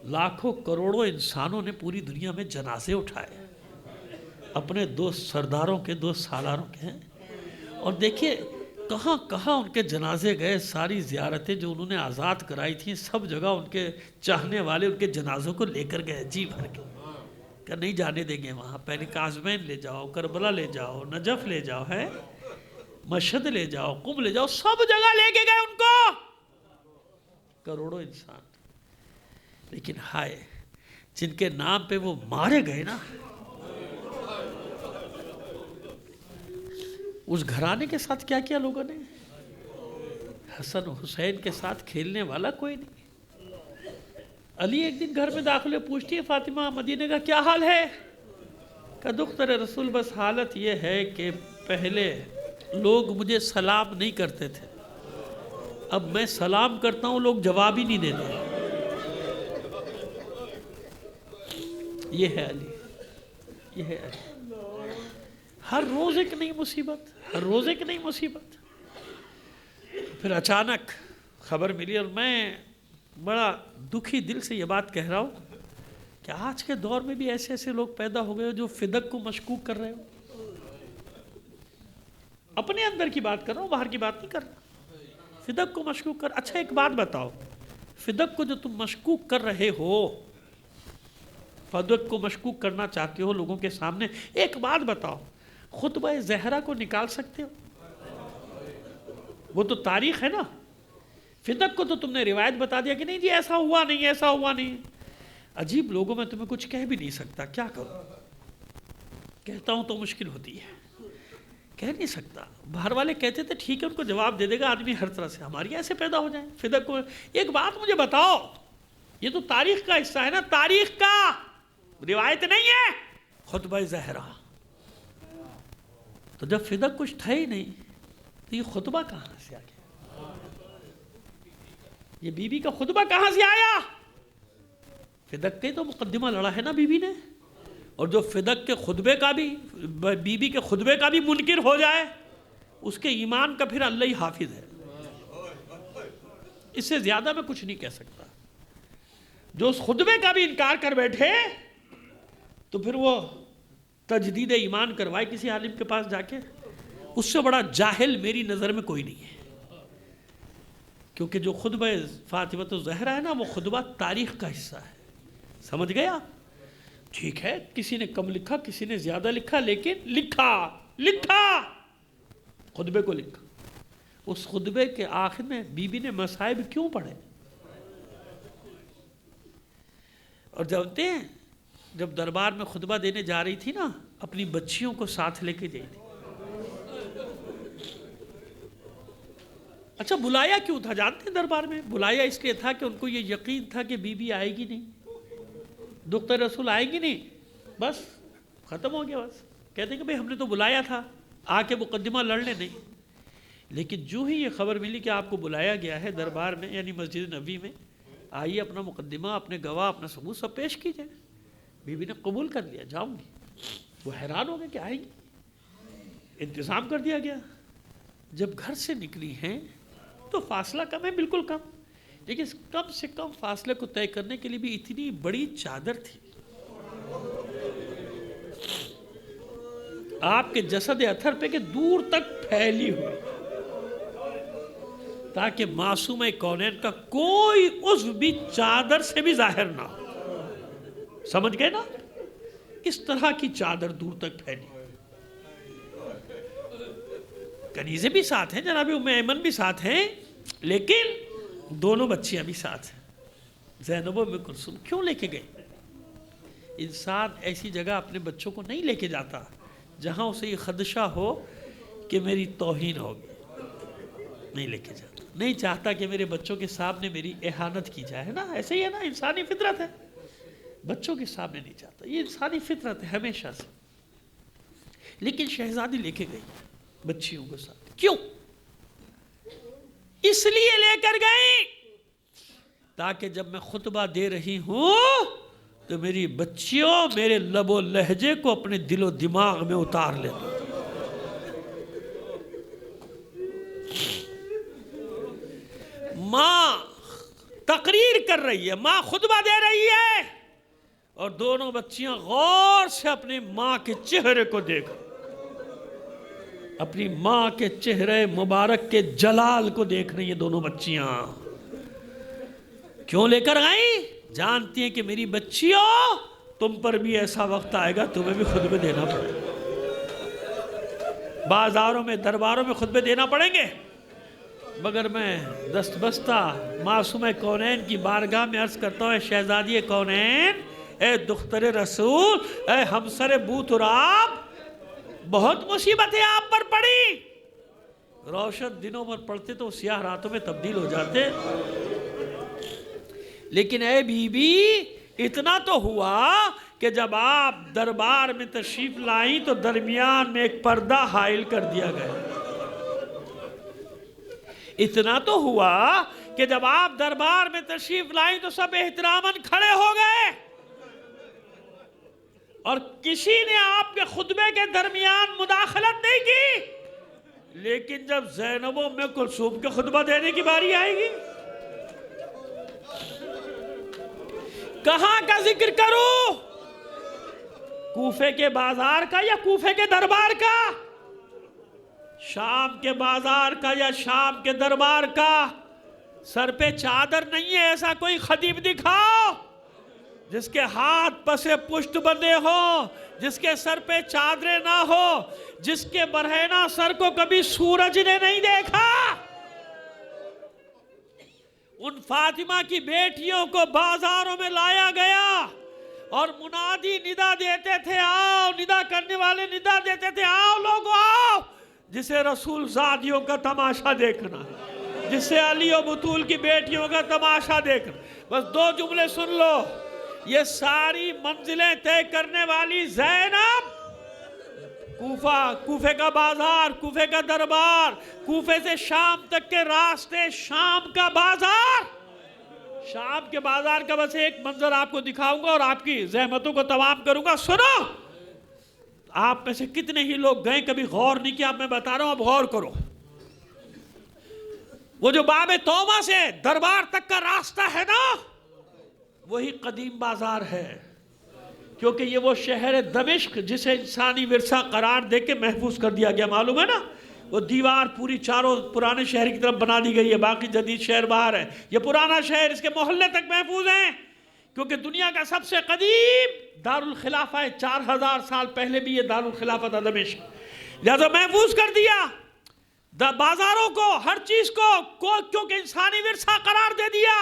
لاکھوں کروڑوں انسانوں نے پوری دنیا میں جنازے اٹھائے اپنے دو سرداروں کے، دو سالاروں کے. اور دیکھیے کہاں کہاں ان کے جنازے گئے. ساری زیارتیں جو انہوں نے آزاد کرائی تھیں سب جگہ ان کے چاہنے والے ان کے جنازوں کو لے کر گئے جی بھر کے. کہ نہیں جانے دیں گے وہاں. پہلے کاظمین لے جاؤ، کربلا لے جاؤ، نجف لے جاؤ، ہے مشہد لے جاؤ، قم لے جاؤ، سب جگہ لے کے گئے ان کو کروڑوں انسان. لیکن ہائے جن کے نام پہ وہ مارے گئے نا، اس گھرانے کے ساتھ کیا کیا لوگوں نے. حسن حسین کے ساتھ کھیلنے والا کوئی نہیں. علی ایک دن گھر میں داخل پوچھتی ہے فاطمہ مدینے کا کیا حال ہے؟ کہ دختر رسول بس حالت یہ ہے کہ پہلے لوگ مجھے سلام نہیں کرتے تھے، اب میں سلام کرتا ہوں لوگ جواب ہی نہیں دیتے. یہ ہے علی، یہ ہے علی. ہر روز ایک نئی مصیبت، ہر روز ایک نئی مصیبت. پھر اچانک خبر ملی اور میں بڑا دکھی دل سے یہ بات کہہ رہا ہوں کہ آج کے دور میں بھی ایسے ایسے لوگ پیدا ہو گئے جو فدق کو مشکوک کر رہے ہو. اپنے اندر کی بات کر رہا ہوں، باہر کی بات نہیں کر رہا. فدق کو مشکوک کر. اچھا ایک بات بتاؤ، فدق کو جو تم مشکوک کر رہے ہو، فدق کو مشکوک کرنا چاہتے ہو لوگوں کے سامنے، ایک بات بتاؤ، خطبہ زہرا کو نکال سکتے ہو؟ وہ تو تاریخ ہے نا. فدق کو تو تم نے روایت بتا دیا کہ نہیں جی ایسا ہوا نہیں، ایسا ہوا نہیں. عجیب لوگوں میں تمہیں کچھ کہہ بھی نہیں سکتا، کیا کروں؟ کہتا ہوں تو مشکل ہوتی ہے، کہہ نہیں سکتا. باہر والے کہتے تھے ٹھیک ہے ان کو جواب دے دے گا آدمی ہر طرح سے، ہماری ایسے پیدا ہو جائیں فدق کو. ایک بات مجھے بتاؤ، یہ تو تاریخ کا حصہ ہے نا، تاریخ کا، روایت نہیں ہے. خطبہ زہرا، تو جب فدق کچھ تھا ہی نہیں تو یہ خطبہ کہاں سے آ گیا؟ یہ بی بی کا خطبہ کہاں سے آیا؟ فدق کے تو مقدمہ لڑا ہے نا بی بی نے. اور جو فدق کے خطبے کا بھی، بی بی کے خطبے کا بھی منکر ہو جائے، اس کے ایمان کا پھر اللہ ہی حافظ ہے. اس سے زیادہ میں کچھ نہیں کہہ سکتا. جو اس خطبے کا بھی انکار کر بیٹھے تو پھر وہ تجدید ایمان کروائے کسی عالم کے پاس جا کے، اس سے بڑا جاہل میری نظر میں کوئی نہیں ہے. کیونکہ جو خطبہ فاطمۃ الزہرا ہے نا، وہ خطبہ تاریخ کا حصہ ہے. سمجھ گیا؟ ٹھیک ہے، کسی نے کم لکھا، کسی نے زیادہ لکھا، لیکن لکھا خطبے کو لکھا. اس خطبے کے آخر میں بی بی نے مصائب کیوں پڑھے؟ اور جانتے ہیں جب دربار میں خطبہ دینے جا رہی تھی نا، اپنی بچیوں کو ساتھ لے کے گئی تھی. اچھا بلایا کیوں تھا جانتے ہیں؟ دربار میں بلایا اس لیے تھا کہ ان کو یہ یقین تھا کہ بی بی آئے گی نہیں، دختر رسول آئے گی نہیں، بس ختم ہو گیا. بس کہتے ہیں کہ بھئی ہم نے تو بلایا تھا، آ کے مقدمہ لڑنے نہیں. لیکن جو ہی یہ خبر ملی کہ آپ کو بلایا گیا ہے دربار میں، یعنی مسجد نبوی میں، آئیے اپنا مقدمہ، اپنے گواہ، اپنا ثبوت سب پیش کیجئے. بی بی نے قبول کر لیا، جاؤں گی. وہ حیران ہو گئے کہ آئے گی، انتظام کر دیا گیا. جب گھر سے نکلی ہیں تو فاصلہ کم ہے، بالکل کم، لیکن کم سے کم فاصلے کو طے کرنے کے لیے بھی اتنی بڑی چادر تھی. آپ کے جسد اطہر پہ کہ دور تک پھیلی ہوئی، تاکہ معصوم کونین کا کوئی عضو بھی چادر سے بھی ظاہر نہ ہو. سمجھ گئے نا؟ اس طرح کی چادر دور تک پھیلی. کنیزیں بھی ساتھ ہیں، جناب ام ایمن بھی ساتھ ہیں، لیکن دونوں بچیاں بھی ساتھ ہیں. زینب و ام کلثوم کیوں لے کے گئے؟ انسان ایسی جگہ اپنے بچوں کو نہیں لے کے جاتا جہاں اسے یہ خدشہ ہو کہ میری توہین ہوگی. نہیں لے کے جاتا، نہیں چاہتا کہ میرے بچوں کے سامنے میری اہانت کی جائے. ہے نا؟ ایسے ہی ہے نا، انسانی فطرت ہے. بچوں کے سامنے نہیں چاہتا، یہ انسانی فطرت ہے ہمیشہ سے. لیکن شہزادی لے کے گئی بچیوں کو ساتھ. کیوں؟ اس لیے لے کر گئی تاکہ جب میں خطبہ دے رہی ہوں تو میری بچیوں میرے لب و لہجے کو اپنے دل و دماغ میں اتار لیں. ماں تقریر کر رہی ہے، ماں خطبہ دے رہی ہے، اور دونوں بچیاں غور سے اپنی ماں کے چہرے کو دیکھ، اپنی ماں کے چہرے مبارک کے جلال کو دیکھ رہی ہیں دونوں بچیاں. کیوں لے کر آئیں؟ جانتی ہیں کہ میری بچیوں تم پر بھی ایسا وقت آئے گا تمہیں بھی خطبے دینا پڑے گا. بازاروں میں، درباروں میں خطبے دینا پڑیں گے، مگر میں دست بستہ معصوم کونین کی بارگاہ میں عرض کرتا ہوں، اے شہزادی کونین، اے دختر رسول، اے ہمسر بو تراب، بہت مصیبتیں آپ پر پڑی. روشن دنوں پر پڑتے تو سیاہ راتوں میں تبدیل ہو جاتے. لیکن اے بی بی، اتنا تو ہوا کہ جب آپ دربار میں تشریف لائیں تو درمیان میں ایک پردہ حائل کر دیا گیا. اتنا تو ہوا کہ جب آپ دربار میں تشریف لائیں تو سب احتراماً کھڑے ہو گئے، اور کسی نے آپ کے خطبے کے درمیان مداخلت نہیں کی. لیکن جب زینب و ام کلثوم کے خطبہ دینے کی باری آئے گی، کہاں کا ذکر کروں؟ کوفے کے بازار کا یا کوفے کے دربار کا؟ شام کے بازار کا یا شام کے دربار کا؟ سر پہ چادر نہیں ہے ایسا کوئی خطیب دکھاؤ جس کے ہاتھ پسے پشت بندے ہو، جس کے سر پہ چادریں نہ ہو، جس کے برہنہ سر کو کبھی سورج نے نہیں دیکھا. ان فاطمہ کی بیٹیوں کو بازاروں میں لایا گیا اور منادی ندا دیتے تھے، آؤ، ندا کرنے والے ندا دیتے تھے، آؤ لوگو آؤ، جسے رسول زادیوں کا تماشا دیکھنا، جسے علی و بطول کی بیٹیوں کا تماشا دیکھنا۔ بس 2 جملے سن لو، یہ ساری منزلیں طے کرنے والی زینب، کوفے کا بازار، کوفے کا دربار، کوفے سے شام تک کے راستے، شام کا بازار، شام کے بازار کا بس ایک منظر آپ کو دکھاؤں گا اور آپ کی زحمتوں کو تمام کروں گا۔ سنو، آپ میں سے کتنے ہی لوگ گئے، کبھی غور نہیں کیا، اب میں بتا رہا ہوں، اب غور کرو۔ وہ جو باب توبہ سے دربار تک کا راستہ ہے نا، وہی قدیم بازار ہے، کیونکہ یہ وہ شہر دمشق جسے انسانی ورثہ قرار دے کے محفوظ کر دیا گیا، معلوم ہے نا؟ وہ دیوار پوری چاروں پرانے شہر کی طرف بنا دی گئی ہے، باقی جدید شہر باہر ہے، یہ پرانا شہر اس کے محلے تک محفوظ ہیں، کیونکہ دنیا کا سب سے قدیم دارالخلافہ ہے، 4000 سال پہلے بھی یہ دارالخلافہ تھا دمشق، لہذا محفوظ کر دیا بازاروں کو، ہر چیز کو، کیونکہ انسانی ورثہ قرار دے دیا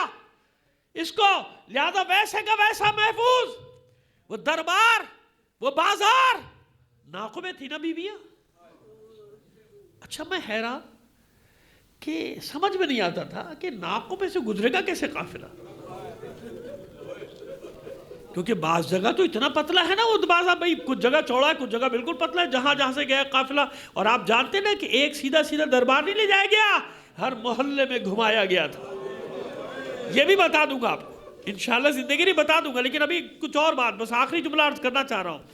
اس کو، لہذا ویسے کا ویسا محفوظ۔ وہ دربار، وہ بازار، ناقوں میں تھی نا بیویاں۔ اچھا میں حیران کہ سمجھ میں نہیں آتا تھا کہ ناقوں پہ سے گزرے گا کیسے قافلہ، کیونکہ بعض جگہ تو اتنا پتلا ہے نا وہ بازار، بھائی کچھ جگہ چوڑا ہے، کچھ جگہ بالکل پتلا ہے، جہاں جہاں سے گیا قافلہ۔ اور آپ جانتے نا کہ ایک سیدھا سیدھا دربار نہیں لے جایا گیا، ہر محلے میں گھمایا گیا تھا۔ یہ بھی بتا دوں گا آپ کو انشاءاللہ، زندگی نہیں بتا دوں گا، لیکن ابھی کچھ اور بات، بس آخری جملہ عرض کرنا چاہ رہا ہوں۔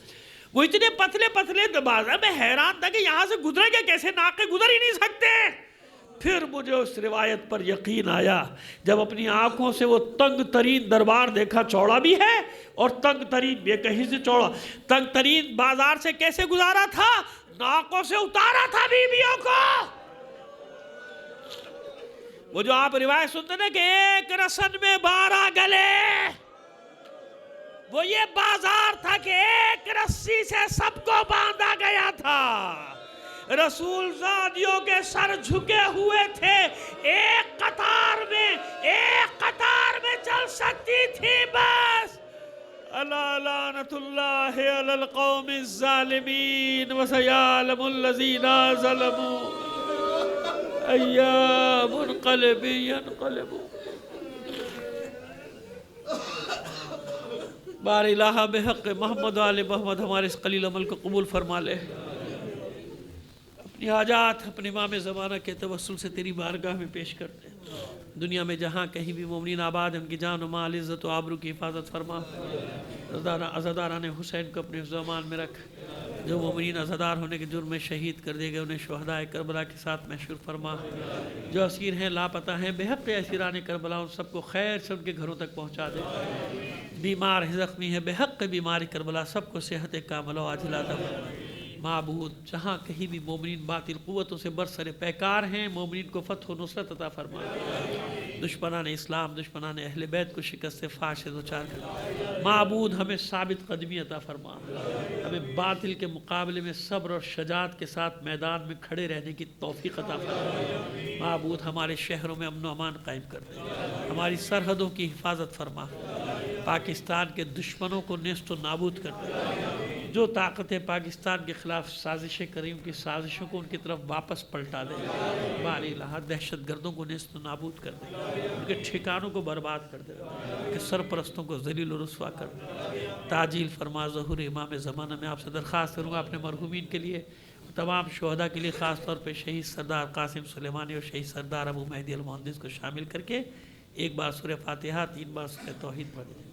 وہ اتنے پتلے پتلے بازار، میں حیران تھا کہ یہاں سے گزرے گا کیسے، ناقے گزر ہی نہیں سکتے۔ پھر مجھے اس روایت پر یقین آیا جب اپنی آنکھوں سے وہ تنگ ترین دربار دیکھا، چوڑا بھی ہے اور تنگ ترین بھی ہے، کہیں سے چوڑا، تنگ ترین بازار سے کیسے گزارا تھا، ناقوں سے اتارا تھا بیویوں کو۔ وہ جو آپ روایت سنتے ہیں کہ ایک رسن میں 12 گلے، وہ یہ بازار تھا کہ ایک رسی سے سب کو باندھا گیا تھا۔ رسول زادیوں کے سر جھکے ہوئے تھے، ایک قطار میں چل سکتی تھی بس۔ الا لعنت اللہ علی القوم الظالمین وسیعلم الذین ظلموا ایام منقلب ینقلبون۔ بار الہ بحق محمد و آل محمد ہمارے اس قلیل عمل کو قبول فرما لے، اپنی حاجات اپنے امام زمانہ کے توسل سے تیری بارگاہ میں پیش کرتے ہیں۔ دنیا میں جہاں کہیں بھی مومنین آباد ہیں، ان کی جان و مال، عزت و آبرو کی حفاظت فرما۔ عزاداران حسین کو اپنے حفظ و امان میں رکھ، جو مومنین عزادار ہونے کے جرم میں شہید کر دیے گئے انہیں شہداء کربلا کے ساتھ محشور فرما۔ جو اسیر ہیں، لاپتہ ہیں، بے حق اسیران کربلا، ان سب کو خیر سے ان کے گھروں تک پہنچا دے۔ بیمار ہے، زخمی ہے، بے حق بیماری کربلا، سب کو صحت کاملہ و عاجلہ عطا فرما۔ معبود جہاں کہیں بھی مومنین باطل قوتوں سے برسر پیکار ہیں، مومنین کو فتح و نصرت عطا فرما۔ دشمنان اسلام، دشمنان اہل بیت کو شکست فاش سے دوچار کر۔ معبود ہمیں ثابت قدمی عطا فرما، ہمیں باطل کے مقابلے میں صبر اور شجاعت کے ساتھ میدان میں کھڑے رہنے کی توفیق عطا فرما۔ معبود ہمارے شہروں میں امن و امان قائم کر دے، ہماری سرحدوں کی حفاظت فرما، پاکستان کے دشمنوں کو نیست و نابود کر دے۔ جو طاقتیں پاکستان کے خلاف سازشیں کریں، ان کی سازشوں کو ان کی طرف واپس پلٹا دے۔ باری الہ دہشت گردوں کو نیست و نابود کر دے، ان کے ٹھکانوں کو برباد کر دے، ان کے سرپرستوں کو ذلیل و رسوا کر دے۔ تعجیل فرما ظہور امام زمانہ میں آپ سے درخواست کروں گا اپنے مرحومین کے لیے، تمام شہداء کے لیے، خاص طور پہ شہید سردار قاسم سلیمانی اور شہید سردار ابو مہدی المہندس کو شامل کر کے ایک بار سورہ فاتحہ، 3 بار سورہ توحید پڑھ دیں۔